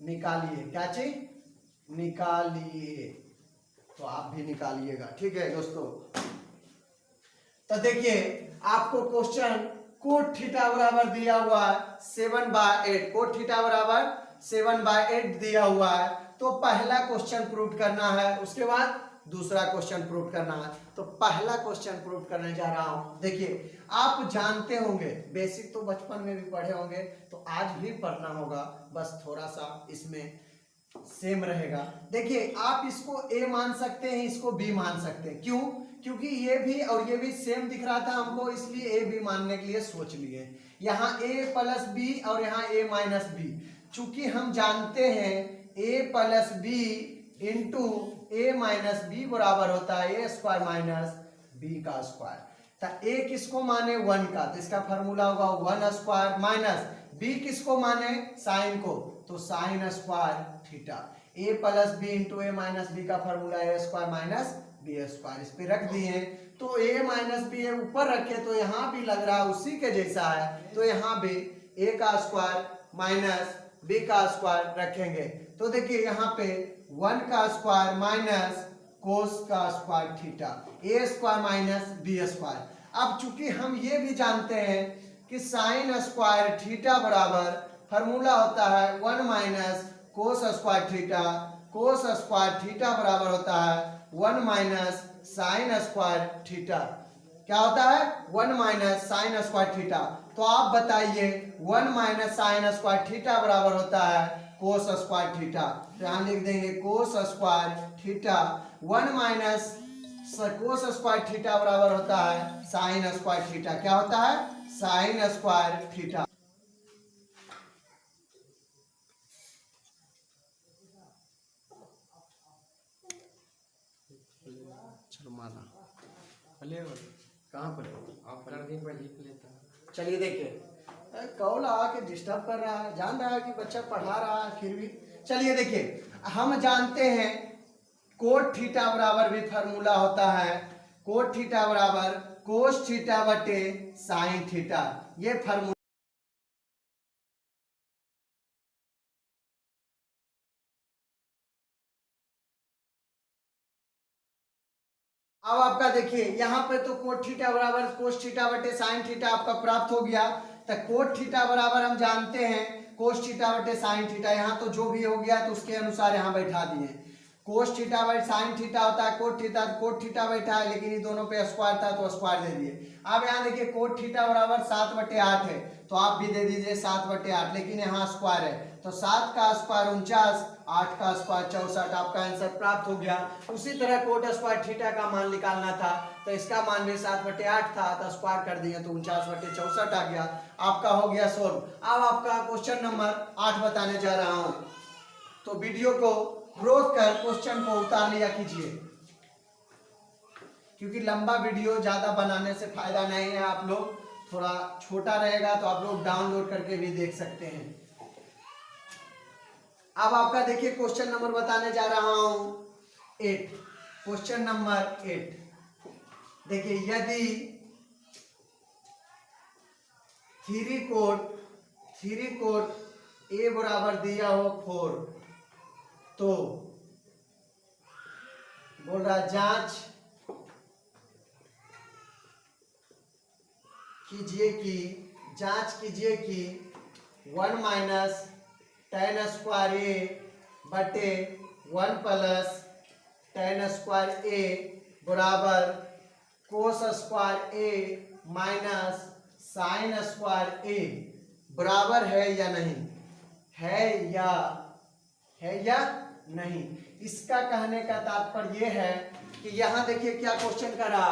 निकालिए, क्या चीज निकालिए। तो आप भी निकालिएगा। ठीक है दोस्तों, तो देखिए आपको क्वेश्चन कोट थीटा बराबर दिया हुआ है 7/8, कोट थीटा बराबर 7/8 दिया हुआ है। तो पहला क्वेश्चन प्रूव करना है, उसके बाद दूसरा क्वेश्चन प्रूव करना है। तो पहला क्वेश्चन प्रूव करने जा रहा हूं। देखिए आप जानते होंगे, बेसिक तो बचपन में भी पढ़े होंगे, तो आज भी पढ़ना होगा, बस थोड़ा सा इसमें सेम रहेगा। देखिए आप इसको ए मान सकते हैं, इसको बी मान सकते हैं। क्यों? क्योंकि ये भी और ये भी सेम दिख रहा था हमको, इसलिए ए बी मानने के लिए सोच लिए। यहाँ a प्लस बी और यहाँ a माइनस बी, चूंकि हम जानते हैं a plus B into A minus B बराबर होता है ए स्क्वायर माइनस बी का स्क्वायर। तो a किसको माने 1 का, तो इसका फॉर्मूला होगा 1 स्क्वायर माइनस b किसको माने साइन को, तो sine square theta. a plus B into A minus B का formula A square minus B square, इस पे रख दिए। तो a माइनस बी ऊपर रखे तो यहाँ भी लग रहा है उसी के जैसा है, तो यहाँ भी a का स्क्वायर माइनस b का स्क्वायर रखेंगे। तो देखिए यहाँ पे 1 का स्क्वायर माइनस कोस का square theta, a square minus B square. अब चूंकि हम ये भी जानते हैं कि साइन स्क्वायर थीटा बराबर फॉर्मूला होता है 1 minus cos square theta, cos square theta बराबर होता है 1 माइनस साइन स्क्वायर थीटा। क्या होता है? 1 माइनस साइन स्क्वायर थीटा। तो आप बताइए 1 माइनस साइन स्क्वायर थीटा बराबर होता है कोस स्क्वायर थीटा। तो यहाँ लिख देंगे कोस square theta 1 minus cos square theta बराबर होता है साइन स्क्वायर थीटा। क्या होता है? Sign square theta. कहाँ पर आप कर दें, मैं लिख लेता हूँ। चलिए देखिए कॉल आके डिस्टर्ब कर रहा है, जान रहा है कि बच्चा पढ़ा रहा है फिर भी। चलिए देखिए हम जानते हैं कोट थीटा बराबर भी फॉर्मूला होता है, कोट थीटा बराबर कोस थीटा बटे साइन थीटा, ये फॉर्मूला। अब आपका देखिए यहाँ पे तो कोट थीटा बराबर कोस थीटा बटे साइन थीटा आपका प्राप्त हो गया। तो कोट थीटा बराबर हम जानते हैं कोस थीटा बटे साइन थीटा, यहाँ तो जो भी हो गया तो उसके अनुसार यहाँ बैठा दिए। कोस थीटा बटे साइन थीटा होता है कोट थीटा बैठा है, लेकिन ये दोनों पे स्क्वायर था तो स्क्वायर दे दिए। अब यहाँ देखिए कोट थीटा बराबर 7/8 है, तो आप भी दे दीजिए 7/8, लेकिन यहाँ स्क्वायर है तो 7 का स्क्वायर 49, 8 का स्क्वायर 64, आपका आंसर प्राप्त हो गया। उसी तरह कोट स्क्वायर थीटा का मान निकालना था, तो इसका मान भी 7/8 था, तो स्क्वायर कर दिए तो 49/64 आ गया। आपका हो गया सोल्व। अब आपका क्वेश्चन नंबर 8 बताने जा रहा हूं, तो वीडियो को रोक कर क्वेश्चन को उतार लिया कीजिए, क्योंकि लंबा वीडियो ज्यादा बनाने से फायदा नहीं है। आप लोग थोड़ा छोटा रहेगा तो आप लोग डाउनलोड करके भी देख सकते हैं। अब आपका देखिए क्वेश्चन नंबर बताने जा रहा हूं 8, क्वेश्चन नंबर 8। देखिए यदि 3 कोट ए बराबर दिया हो 4, तो बोल रहा जांच कीजिए कि 1 माइनस tan स्क्वायर ए बटे 1 प्लस tan स्क्वायर ए बराबर कोस स्क्वायर ए माइनस साइन स्क्वायर ए बराबर है या नहीं, है या नहीं। इसका कहने का तात्पर्य यह है कि यहाँ देखिए क्या क्वेश्चन कर रहा,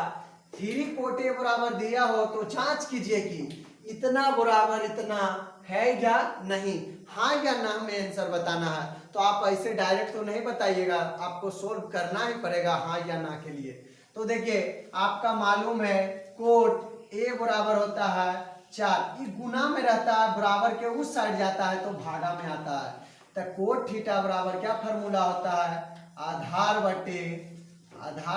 3 कोट ए बराबर दिया हो तो जांच कीजिए कि इतना बराबर इतना है या नहीं, हाँ या ना में आंसर बताना है। तो आप ऐसे डायरेक्ट तो नहीं बताइएगा, आपको सोल्व करना ही पड़ेगा हाँ या ना के लिए। तो देखिए आपका मालूम है कोट ए बराबर होता है 4, ये गुना में रहता है, बराबर के उस साइड जाता है तो भागा में आता है। तो कोट थीटा बराबर क्या फॉर्मूला होता है, आधार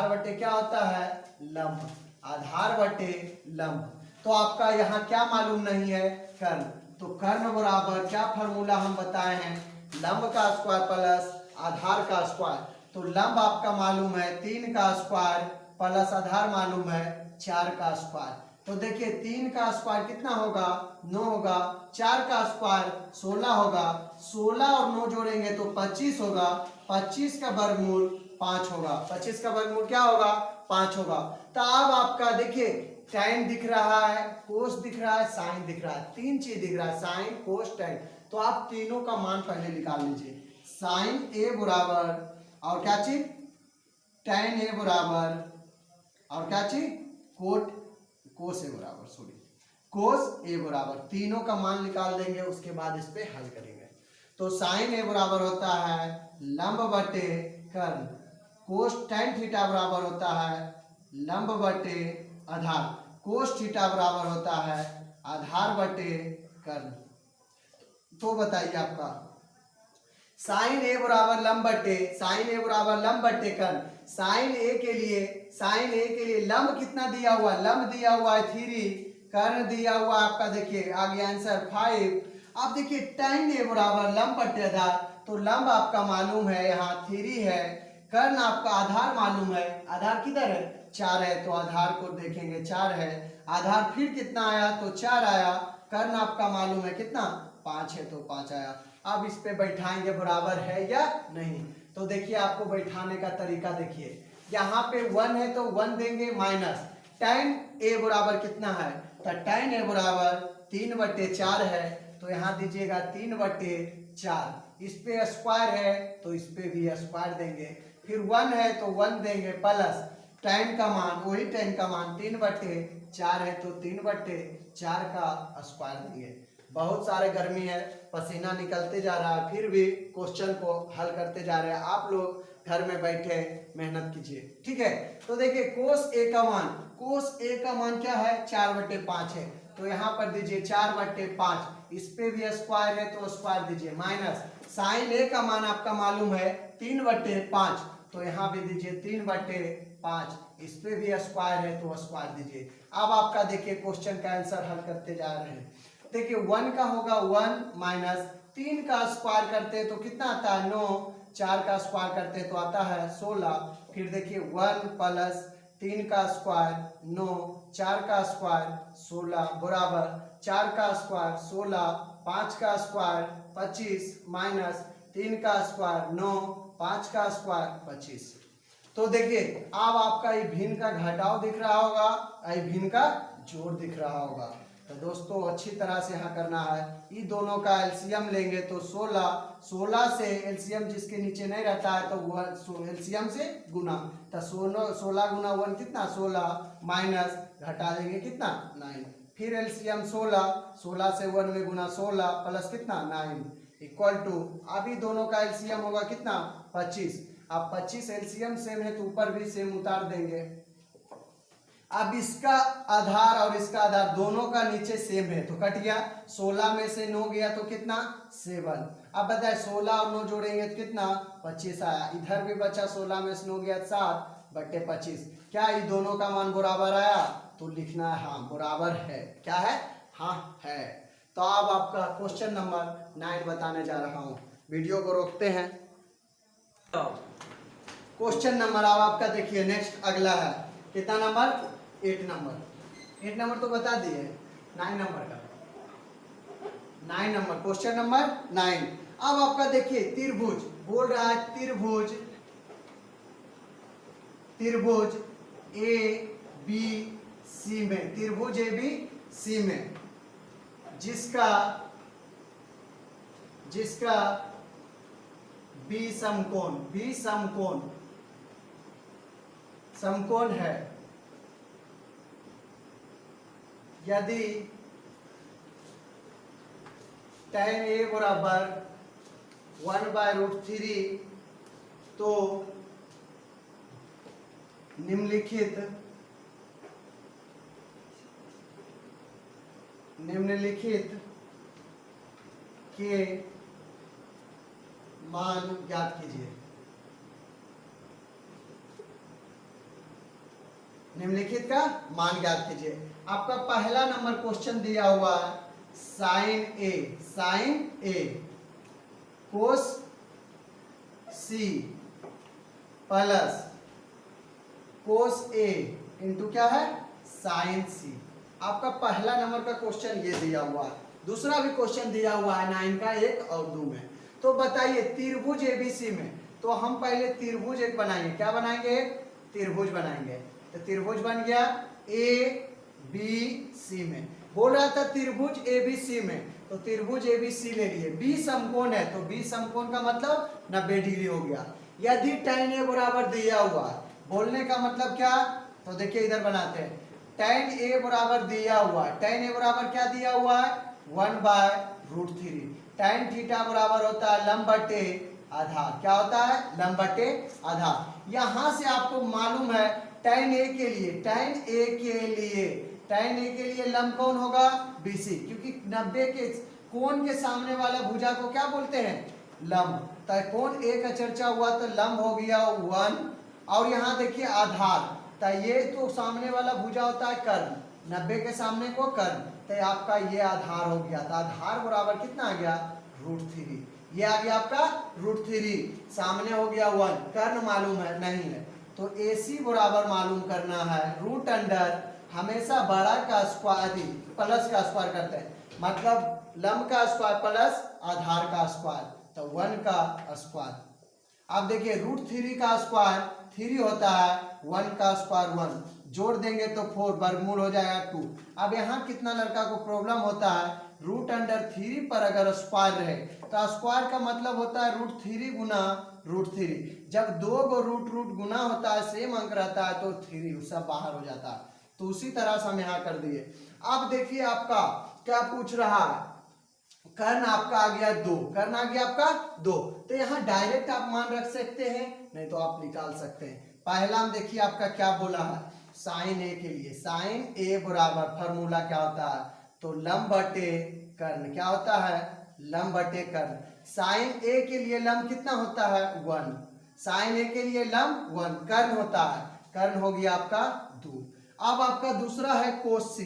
बटे क्या होता है, लंब, आधार बटे लंब। तो आपका यहाँ क्या मालूम नहीं है, कर्ण। तो कर्ण बराबर क्या फॉर्मूला हम बताए हैं, लंब का स्क्वायर प्लस आधार का स्क्वायर। तो तो लंब आपका मालूम है 3 का स्क्वायर प्लस आधार मालूम है 4 का स्क्वायर। तो देखिए 3 का स्क्वायर कितना होगा 9 होगा, 4 का स्क्वायर 16 होगा, 16 और 9 जोड़ेंगे तो 25 होगा, 25 का वर्गमूल 5 होगा, 25 का वर्गमूल क्या होगा 5 होगा। तो अब आपका देखिए tan दिख रहा है, कोस दिख रहा है, साइन दिख रहा है, 3 चीज दिख रहा है साइन कोस tan। तो आप तीनों का मान पहले निकाल लीजिए। साइन ए बराबर और क्या चीज tan ए बराबर और क्या चीज कोस ए बराबर कोस ए बराबर, तीनों का मान निकाल देंगे, उसके बाद इस पे हल करेंगे। तो साइन ए बराबर होता है लंब बटे कर्ण, कोस tan थीटा बराबर होता है लंब बटे आधार, कोस थीटा बराबर होता है आधार बटे कर्ण। तो बताइए आपका साइन ए बराबर लंब बटे कर्ण। साइन ए के लिए लंब कितना दिया हुआ है, लंब दिया हुआ है 3, कर्ण दिया हुआ आपका देखिए आ गया आंसर 5। अब देखिए tan ए बराबर लंब बटे आधार, तो लंब आपका मालूम है यहाँ 3 है, कर्ण आपका आधार मालूम है, आधार किधर है 4 है, तो आधार को देखेंगे 4 है, आधार फिर कितना आया तो 4 आया, कर्ण आपका मालूम है कितना 5 है तो 5 आया। अब इस पे बैठाएंगे बराबर है या नहीं। तो देखिए आपको बैठाने का तरीका देखिए, यहाँ पे 1 है तो 1 देंगे माइनस tan ए बराबर कितना है, तो tan ए बराबर 3/4 है, तो यहाँ दीजिएगा 3/4, इस पे स्क्वायर है तो इस पे भी स्क्वायर देंगे, फिर 1 है तो 1 देंगे प्लस tan का मान, वही tan का मान 3/4 है तो 3/4 का स्क्वायर देंगे। बहुत सारे गर्मी है, पसीना निकलते जा रहा है, फिर भी क्वेश्चन को हल करते जा रहे हैं। आप लोग घर में बैठे मेहनत कीजिए, ठीक है। तो देखिए कोस ए का मान क्या है 4/5 है, तो यहाँ पर दीजिए 4/5, इस पे भी स्क्वायर है तो स्क्वायर दीजिए, माइनस साइन ए का मान आपका मालूम है 3/5, तो यहाँ भी दीजिए 3/5, इस पे भी स्क्वायर है तो स्क्वायर दीजिए। अब आपका देखिए क्वेश्चन का आंसर हल करते जा रहे हैं। देखिए 1 का होगा 1 माइनस 3 का स्क्वायर करते तो कितना आता है 9, 4 का स्क्वायर करते तो आता है 16, फिर देखिए 1 प्लस 3 का स्क्वायर 9, 4 का स्क्वायर 16 बराबर 4 का स्क्वायर 16, 5 का स्क्वायर 25 माइनस 3 का स्क्वायर 9, 5 का स्क्वायर 25। तो देखिए अब आपका ये भिन्न का घटाव दिख रहा होगा, ये भिन्न का जोड़ दिख रहा होगा। तो दोस्तों अच्छी तरह से यहाँ करना है, ये दोनों का एलसीएम लेंगे तो 16 से एलसीएम जिसके नीचे नहीं रहता है तो एलसीएम से गुना, तो 16 गुना 1 कितना 16 माइनस घटा देंगे कितना 9, फिर एलसीएम 16 से 1 में गुना 16 प्लस कितना 9 इक्वल टू, अभी दोनों का एलसीएम होगा कितना 25। अब 25 एलसीएम सेम है तो ऊपर भी सेम उतार देंगे। अब इसका आधार और इसका आधार दोनों का नीचे सेम है तो कट गया, 16 में से 9 गया तो कितना 7। अब बताए 16 और 9 जोड़ेंगे तो कितना 25 आया, इधर भी बचा 16 में से 9 गया 7/25। क्या ये दोनों का मान बराबर आया, तो लिखना है हाँ बराबर है, क्या है हाँ है। तो अब आपका क्वेश्चन नंबर 9 बताने जा रहा हूँ, वीडियो को रोकते हैं। क्वेश्चन नंबर अब आपका देखिए नेक्स्ट अगला है, कितना नंबर 8 नंबर तो बता दिए, 9 नंबर का 9 नंबर क्वेश्चन नंबर 9। अब आपका देखिए त्रिभुज बोल रहा है, त्रिभुज ए बी सी में, त्रिभुज ए बी सी में जिसका बी समकोण है, यदि tan ए बराबर 1/√3 तो निम्नलिखित के मान ज्ञात कीजिए। निम्नलिखित का मान ज्ञात कीजिए। आपका पहला नंबर क्वेश्चन दिया हुआ है साइन ए कोस सी प्लस कोस ए इंटू क्या है साइन सी। आपका पहला नंबर का क्वेश्चन ये दिया हुआ है। दूसरा भी क्वेश्चन दिया हुआ है 9 का 1 और 2 में। तो बताइए त्रिभुज एबीसी में, तो हम पहले त्रिभुज एक बनाएंगे। क्या बनाएंगे? एक त्रिभुज बनाएंगे। तो त्रिभुज बन गया ए बी सी में। बोल रहा था त्रिभुज एबीसी में, तो त्रिभुज एबीसी ले लिए। बी समकोण है तो बी समकोण का मतलब 90 डिग्री हो गया। यदि tan ए बराबर दिया हुआ है, बोलने का मतलब क्या? तो देखिए इधर बनाते हैं। tan ए बराबर दिया हुआ है। tan ए बराबर क्या दिया हुआ है? 1/√3। tan थीटा बराबर होता है लंब बटे आधार। क्या होता है? लंब बटे आधार। यहां से आपको मालूम है tan ए के लिए, tan ए के लिए लंब कौन होगा? बीसी, क्योंकि 90 के कोण के सामने वाला भुजा को क्या बोलते हैं? लंब। तो कोण ए का चर्चा हुआ तो लंब हो गया 1। और यहाँ देखिए आधार, तो ये तो सामने वाला भुजा होता है कर्ण, 90 के सामने को कर्ण, तो आपका ये आधार हो गया। तो आधार बराबर कितना आ गया? √3। ये आ गया आपका √3। सामने हो गया 1, कर्ण मालूम है नहीं है, तो AC बराबर मालूम करना है रूट अंडर, हमेशा बड़ा का स्क्वायर प्लस का स्क्वायर करते हैं, मतलब लंब का स्क्वायर प्लस आधार का स्क्वायर, तो 1 का स्क्वायर। अब देखिए √3 का स्क्वायर 3 होता है, 1 का स्क्वायर 1, जोड़ देंगे तो 4, वर्गमूल हो जाएगा 2। अब यहाँ कितना लड़का को प्रॉब्लम होता है, √3 पर अगर स्क्वायर रहे तो स्क्वायर का मतलब होता है √3 गुना √3। जब दो गो रूट गुना होता है, सेम अंक रहता है, तो 3 सब बाहर हो जाता है। तो उसी तरह से हम यहाँ कर दिए। अब देखिए आपका क्या पूछ रहा है, कर्ण आपका आ गया 2, कर्ण आ गया आपका 2, तो यहाँ डायरेक्ट आप मान रख सकते हैं, नहीं तो आप निकाल सकते हैं। पहला हम देखिए आपका क्या बोला है, साइन ए के लिए, साइन ए बराबर फॉर्मूला क्या होता है, तो लंब बटे कर्ण। क्या होता है? लंब बटे कर्ण। साइन ए के लिए लंब कितना होता है? 1। साइन ए के लिए लंब 1, कर्ण होता है, कर्ण हो गया आपका 2। अब आपका दूसरा है कोस सी।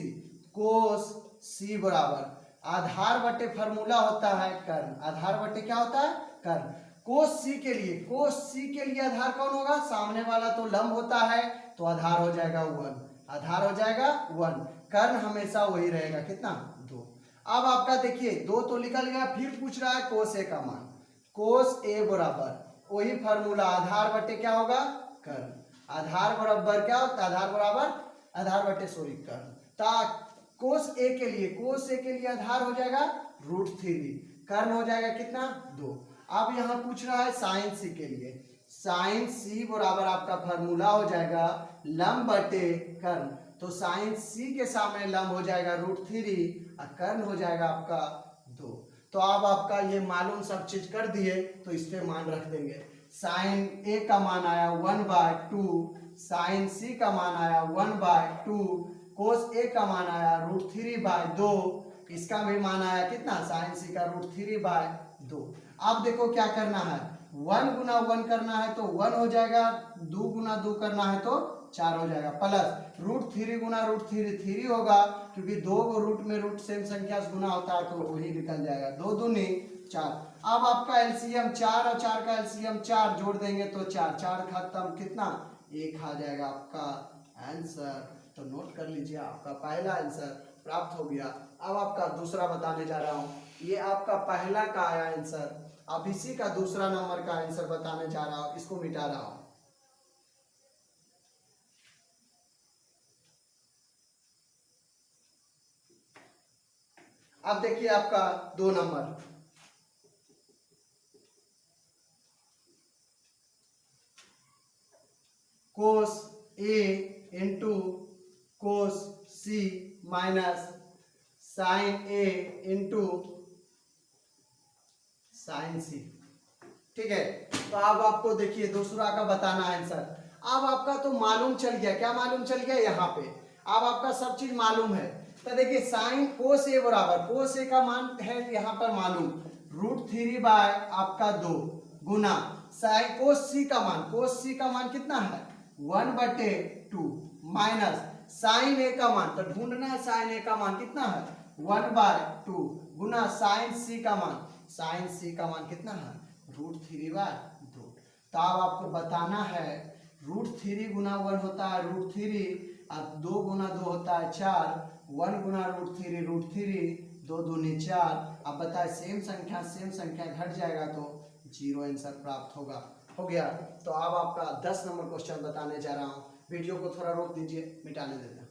कोस सी बराबर आधार बटे फॉर्मूला होता है कर्ण, आधार बटे क्या होता है? कर्ण। कोस सी के लिए, कोस सी के लिए आधार कौन होगा? सामने वाला तो लंब होता है, तो आधार हो जाएगा 1, आधार हो जाएगा 1, कर्ण हमेशा वही रहेगा, कितना? 2। अब आपका देखिए 2 तो निकल गया, फिर पूछ रहा है कोस ए का मान। कोस ए बराबर वही फॉर्मूला, आधार बटे क्या होगा? कर्ण। आधार बराबर क्या होता है? आधार बराबर आधार बटे कर्ण। कोस ए के लिए, कोस ए के लिए आधार हो जाएगा √3, कर्ण हो जाएगा कितना? 2। अब यहाँ पूछ रहा है साइन सी के लिए, साइन सी बराबर आपका फॉर्मूला हो जाएगा लंब बटे कर्ण, तो साइन सी के सामने लंब हो जाएगा √3 और कर्ण हो जाएगा आपका 2। तो अब आपका ये मालूम सब चीज कर दिए, तो इस पे मान रख देंगे। साइन ए का मान आया 1/2, साइन सी का मान आया 1/2, कोस ए का मान आया √3/2, इसका भी मान आया कितना? साइन सी का √3/2। अब देखो क्या करना है, 1 गुना 1 करना है तो 1 हो जाएगा, 2 गुना 2 करना है तो 4 हो जाएगा, प्लस √3 गुना √3 3 होगा, क्योंकि 2 को रूट में रूट सेम संख्या से गुना होता है, तो वही निकल जाएगा, 2 दूनी 4। अब आपका एलसीएम 4 और 4 का एलसीएम 4, जोड़ देंगे तो 4, 4 खत्म, कितना? 1 आ जाएगा आपका आंसर। तो नोट कर लीजिए, आपका पहला आंसर प्राप्त हो गया। अब आपका दूसरा बताने जा रहा हूँ। ये आपका पहला का आया आंसर, अब इसी का दूसरा नंबर का आंसर बताने जा रहा हूँ, इसको मिटा रहा हूँ। अब देखिए आपका 2 नंबर, कोस ए इंटू कोस सी माइनस साइन ए इंटू साइन सी। ठीक है, तो अब आपको देखिए दूसरा का बताना है आंसर। अब आपका तो मालूम चल गया, क्या मालूम चल गया? यहाँ पे अब आपका सब चीज मालूम है। तो देखिए साइन कोस ए बराबर, कोस ए का मान है यहाँ पर मालूम, √3 आपका 2 गुना साइन कोस सी का मान, कोस सी का मान कितना है? 1/2 माइनस साइन ए का मान, तो ढूंढना है साइन ए का मान कितना है? 1/2 गुना साइन सी का मान, साइन सी का मान कितना है? √3/2। तो अब आपको बताना है √3 गुना 1 होता है √3, अब 2 गुना 2 होता है 4, 1 गुना √3 2 दूनी 4। अब बताए सेम संख्या घट जाएगा तो 0 आंसर प्राप्त होगा। हो गया। तो अब आपका 10 नंबर क्वेश्चन बताने जा रहा हूँ। वीडियो को थोड़ा रोक दीजिए, मिटाने देते हैं।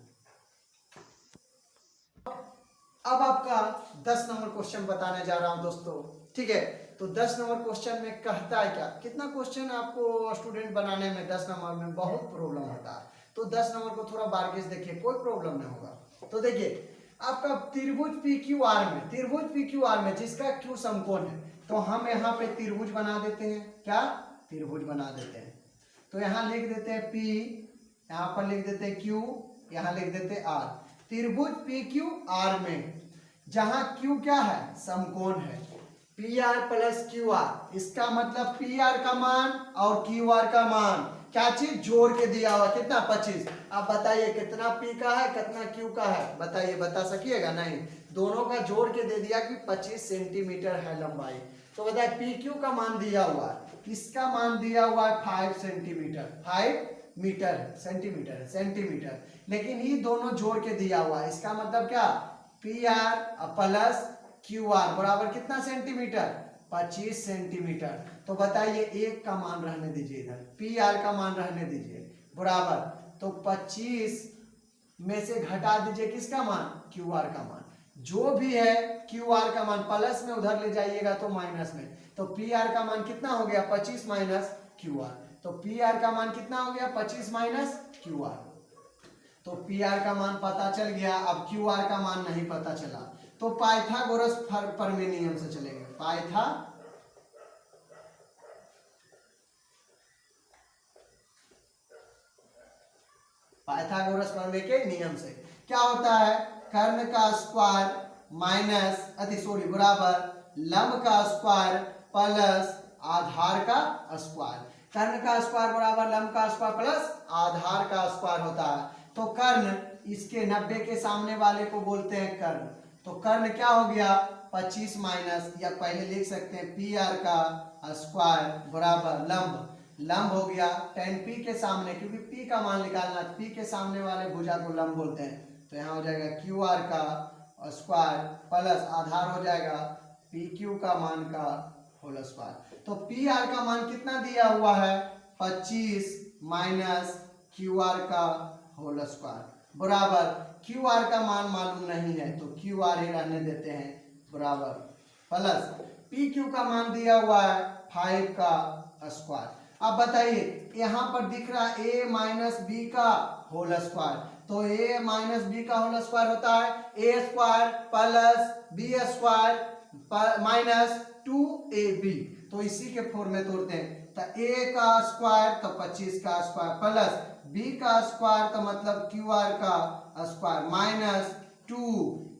अब आपका 10 नंबर क्वेश्चन बताने जा रहा हूं दोस्तों, ठीक है। तो 10 नंबर क्वेश्चन में कहता है क्या, कितना क्वेश्चन आपको स्टूडेंट बनाने में 10 नंबर में बहुत प्रॉब्लम होता है, तो 10 नंबर को थोड़ा बारीकी से देखिए, कोई प्रॉब्लम नहीं होगा। तो देखिए आपका त्रिभुज PQR में जिसका Q समकोण है, तो हम यहाँ पे त्रिभुज बना देते हैं। क्या त्रिभुज बना देते हैं, तो यहाँ लिख देते हैं P, यहाँ पर लिख देते हैं Q, यहाँ लिख देते हैं R। त्रिभुज PQR में जहां Q क्या है, समकोण है, PR प्लस QR, इसका मतलब PR का मान और QR का मान क्या चीज जोड़ के दिया हुआ, कितना 25। अब बताइए कितना P का है कितना Q का है, बताइए, बता सकिएगा नहीं, दोनों का जोड़ के दे दिया कि 25 सेंटीमीटर है लंबाई। तो बताइए PQ का मान दिया हुआ है, इसका मान दिया हुआ है 5 सेंटीमीटर, 5 सेंटीमीटर, लेकिन ये दोनों जोड़ के दिया हुआ है, इसका मतलब क्या, PR प्लस QR बराबर कितना सेंटीमीटर, 25 सेंटीमीटर। तो बताइए एक का मान रहने दीजिए, इधर PR का मान रहने दीजिए बराबर, तो 25 में से घटा दीजिए किसका मान, QR का मान, जो भी है QR का मान प्लस में उधर ले जाइएगा तो माइनस में, तो PR का मान कितना हो गया 25 माइनस QR, तो PR का मान कितना हो गया 25 माइनस QR। तो PR का मान पता चल गया, अब QR का मान नहीं पता चला, तो पाइथागोरस प्रमेय नियम से चलेंगे। पाइथागोरस प्रमेय के नियम से क्या होता है, कर्ण का स्क्वायर माइनस बराबर लंब का स्क्वायर प्लस आधार का स्क्वायर। कर्ण का स्क्वायर बराबर लंब का स्क्वायर प्लस आधार का स्क्वायर होता है। तो कर्ण, इसके 90 के सामने वाले को बोलते हैं कर्ण, तो कर्ण क्या हो गया 25 माइनस, या पहले लिख सकते हैं PR का स्क्वायर बराबर लंब हो गया 10P के सामने, क्योंकि P का मान निकालना, P के सामने वाले भुजा को लंब बोलते हैं, तो यहाँ हो जाएगा QR का स्क्वायर प्लस आधार हो जाएगा PQ का मान का होल स्क्वायर। तो PR का मान कितना दिया हुआ है 25 माइनस QR का होल स्क्वायर बराबर, QR का मान मालूम नहीं है तो QR ही रहने देते हैं बराबर, प्लस PQ का मान दिया हुआ है 5 का स्क्वायर। अब बताइए यहाँ पर दिख रहा है A माइनस B का होल स्क्वायर, तो A माइनस B का होल स्क्वायर होता है A square plus B square minus 2AB, तो इसी के फॉर्म में तोड़ते हैं, तो A का स्क्वायर तो 25 का स्क्वायर प्लस B का स्क्वायर तो मतलब QR का स्क्वायर माइनस 2,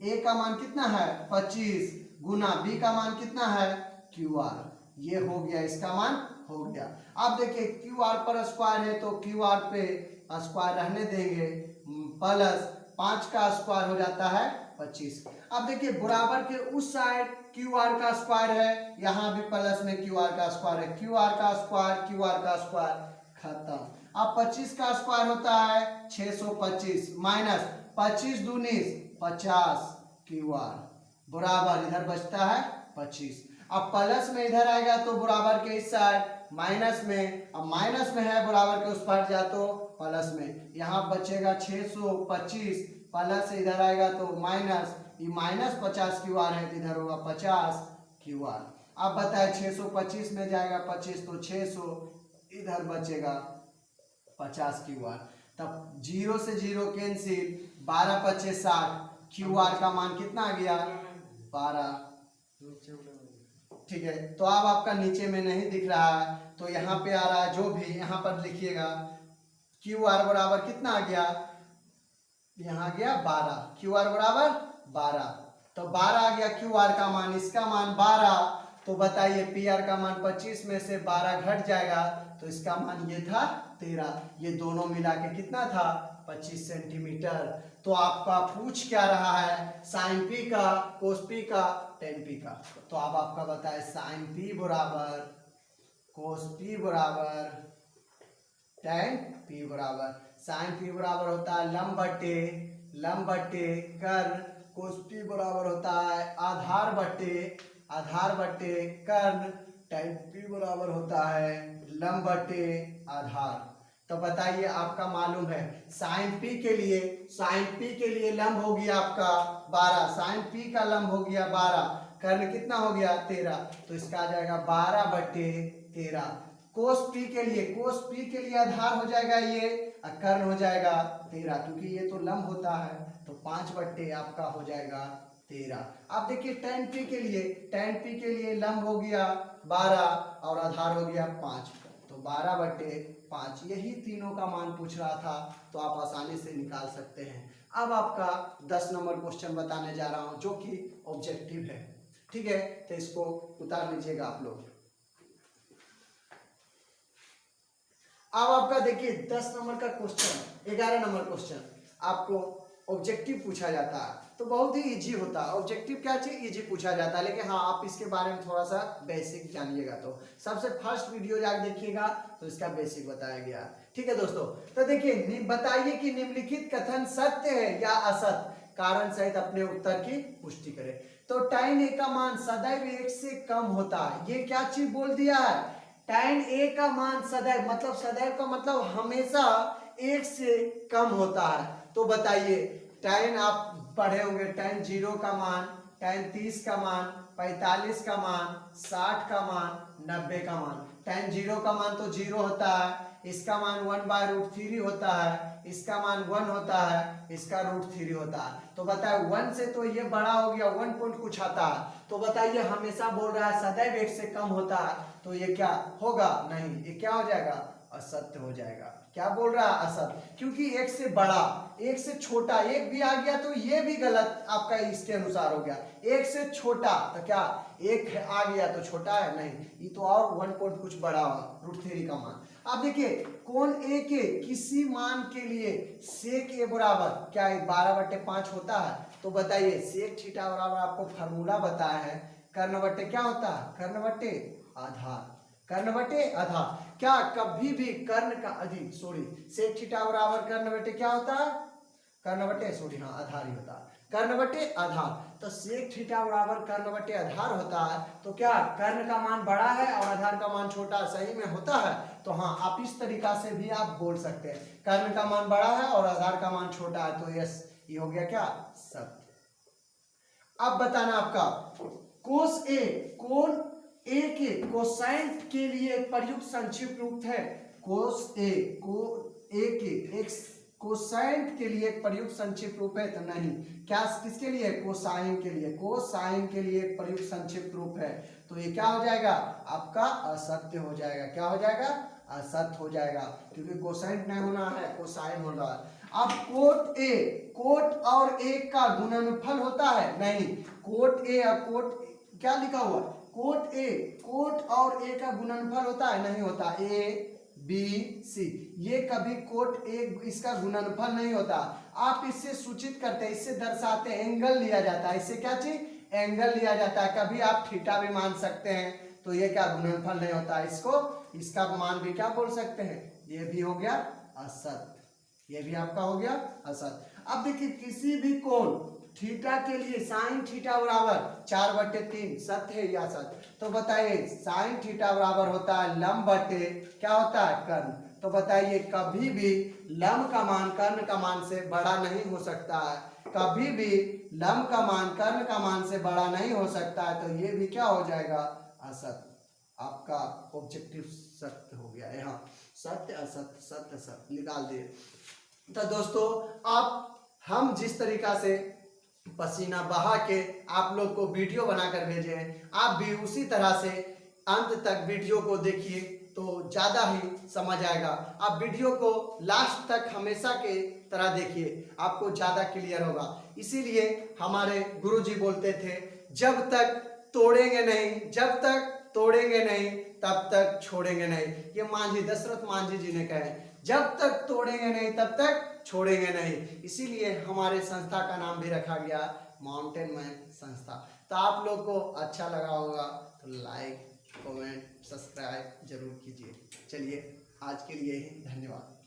A का मान कितना है 25 गुना B का मान कितना है QR, ये हो गया, इसका मान हो गया। अब देखिए QR पर स्क्वायर है तो QR पे स्क्वायर रहने देंगे, प्लस 5 का स्क्वायर हो जाता है 25। अब देखिए बराबर के उस साइड QR का स्क्वायर है, यहाँ भी प्लस में QR का स्क्वायर है, QR का स्क्वायर खत्म। अब 25 का स्क्वायर होता है 625 माइनस 25 दूनी 50 QR बराबर, इधर बचता है 25। अब प्लस में इधर आएगा तो बराबर के इस साइड माइनस में, अब माइनस में है बराबर के उस पार जा तो प्लस में, यहाँ बचेगा 625 प्लस से इधर आएगा तो माइनस, ये माइनस 50 QR है तो इधर होगा 50 QR। अब बताए 625 में जाएगा 25 तो 600, इधर बचेगा 50 QR, तब 0 से 0 कैंसिल, 12 पच्चे 60, QR का मान कितना आ गया 12, ठीक है। तो अब आपका नीचे में नहीं दिख रहा है तो यहाँ पे आ रहा है, जो भी यहाँ पर लिखिएगा QR बराबर कितना आ गया, यहाँ गया 12, QR बराबर 12, तो 12 आ गया QR का मान, इसका मान 12, तो बताइए PR का मान 25 में से 12 घट जाएगा तो इसका मान ये था 13, ये दोनों मिला के कितना था 25 सेंटीमीटर। तो आपका पूछ क्या रहा है साइन P का, कोस P का, टेन P का, तो अब आपका बताए साइन P बराबर कोस पी बराबर tan p बराबर sin p बराबर होता है लंब बटे कर्ण, कोस p बराबर होता है आधार बटे कर्ण, tan p बराबर होता है लंब बटे आधार। तो बताइए आपका मालूम है sin p के लिए लंब हो गया आपका 12, sin p का लंब हो गया 12, कर्ण कितना हो गया 13, तो इसका आ जाएगा 12/13। कोस p के लिए आधार हो जाएगा ये और कर्ण हो जाएगा 13, क्योंकि ये तो लंब होता है तो 5/, आपका हो जाएगा 13। अब देखिए tan p के लिए लंब हो गया 12 और आधार हो गया 5, तो 12/5। यही तीनों का मान पूछ रहा था, तो आप आसानी से निकाल सकते हैं। अब आपका 10 नंबर क्वेश्चन बताने जा रहा हूं जो कि ऑब्जेक्टिव है, ठीक है, तो इसको उतार लीजिएगा आप लोग। अब आपका देखिए 10 नंबर का क्वेश्चन, 11 नंबर क्वेश्चन आपको ऑब्जेक्टिव पूछा जाता है, तो बहुत ही इजी होता है। ऑब्जेक्टिव क्या चीज इजी पूछा जाता है, लेकिन हाँ आप इसके बारे में थोड़ा सा बेसिक जानिएगा। तो सबसे फर्स्ट वीडियो जाकर देखिएगा तो इसका बेसिक बताया गया, ठीक है दोस्तों। तो देखिए बताइए कि निम्नलिखित कथन सत्य है या असत्य, कारण सहित अपने उत्तर की पुष्टि करें। तो tan a का मान सदैव 1 से कम होता है, ये क्या चीज बोल दिया है, tan a का मान सदैव, मतलब सदैव का मतलब हमेशा 1 से कम होता है। तो बताइए tan आप पढ़े होंगे, tan 0 का मान, tan 30 का मान, 45 का मान, 60 का मान, 90 का मान। tan 0 का मान तो 0 होता है, इसका मान 1/√3 होता है, इसका मान 1 होता है, इसका √3 होता है। तो बताए 1 से तो ये बड़ा हो गया, 1 पॉइंट कुछ आता है। तो बताइए हमेशा बोल रहा है सदैव 1 से कम होता है, तो ये क्या होगा, नहीं, ये क्या हो जाएगा, असत्य हो जाएगा। क्या बोल रहा है, असत्य, क्योंकि 1 से बड़ा, 1 से छोटा, 1 भी आ गया तो ये भी गलत आपका इसके अनुसार हो गया। 1 से छोटा तो क्या 1 आ गया तो छोटा है, नहीं, ये तो और 1 पॉइंट कुछ बड़ा होगा, √3 का मान। अब देखिए कोण ए के किसी मान के लिए सेक ए बराबर क्या 12/5 होता है। तो बताइए सेक थीटा बराबर आपको फार्मूला बताया है, कर्ण बटे क्या होता है, कर्ण बटे आधार, कर्ण बटे आधार। क्या कभी भी कर्ण का अधिक सेक थीटा बराबर कर्ण बटे क्या होता है, कर्ण बटे आधार ही होता है, कर्ण बटे आधार। तो सेक थीटा बराबर कर्ण बटे आधार होता है, तो क्या कर्ण का मान बड़ा है और आधार का मान छोटा सही में होता है। तो हाँ आप इस तरीका से भी आप बोल सकते हैं, कर्ण का मान बड़ा है और आधार का मान छोटा है, तो यस ये हो गया क्या, सत्य। अब बताना आपका कोस ए, कोण ए के कोसाइन के लिए प्रयुक्त संक्षिप्त रूप है। कोस ए के एक कोसाइन के लिए एक प्रयुक्त संक्षिप्त रूप है, तो नहीं, क्या किसके लिए, कोसाइन के लिए, कोसाइन के लिए एक प्रयुक्त संक्षिप्त रूप है, तो ये क्या हो जाएगा आपका असत्य हो जाएगा। क्या हो जाएगा, असत्य हो जाएगा, क्योंकि कोसाइन नहीं होना है, कोसाइन होना है। अब कोट और ए का गुणनफल होता है, नहीं, कोट ए और कोट क्या लिखा हुआ, कोट और ए का गुणनफल होता है, नहीं होता, ए बी सी, ये कभी कोट ए इसका गुणनफल नहीं होता। आप इससे सूचित करते हैं, इससे दर्शाते हैं, एंगल लिया जाता है, इससे क्या चीज, एंगल लिया जाता है। कभी आप थीटा भी मान सकते हैं, तो ये क्या गुणनफल नहीं होता, इसका मान भी क्या बोल सकते हैं, ये भी हो गया असत्य, ये भी आपका हो गया असत्य। अब देखिए किसी भी कोण थीटा के लिए साइन थीटा बराबर 4/3 सत्य है या असत्य। तो बताइए साइन थीटा बराबर होता है लंब बटे क्या होता है, कर्ण। तो बताइए कभी भी लंब का मान कर्ण का मान से बड़ा नहीं हो सकता है, कभी भी लंब का मान कर्ण का मान से बड़ा नहीं हो सकता है, तो ये भी क्या हो जाएगा, असत्य। आपका ऑब्जेक्टिव सत्य हो गया, यहाँ सत्य असत्य सत्य असत्य निकाल दिए। तो दोस्तों हम जिस तरीका से पसीना बहा के आप लोग को वीडियो बनाकर भेजे हैं, आप भी उसी तरह से अंत तक वीडियो को देखिए तो ज़्यादा ही समझ आएगा। आप वीडियो को लास्ट तक हमेशा के तरह देखिए, आपको ज़्यादा क्लियर होगा। इसीलिए हमारे गुरुजी बोलते थे जब तक तोड़ेंगे नहीं तब तक छोड़ेंगे नहीं। ये दशरथ मांझी जी ने कहे, जब तक तोड़ेंगे नहीं तब तक छोड़ेंगे नहीं। इसीलिए हमारे संस्था का नाम भी रखा गया माउंटेन मैन संस्था। तो आप लोग को अच्छा लगा होगा तो लाइक कमेंट सब्सक्राइब जरूर कीजिए। चलिए आज के लिए ही धन्यवाद।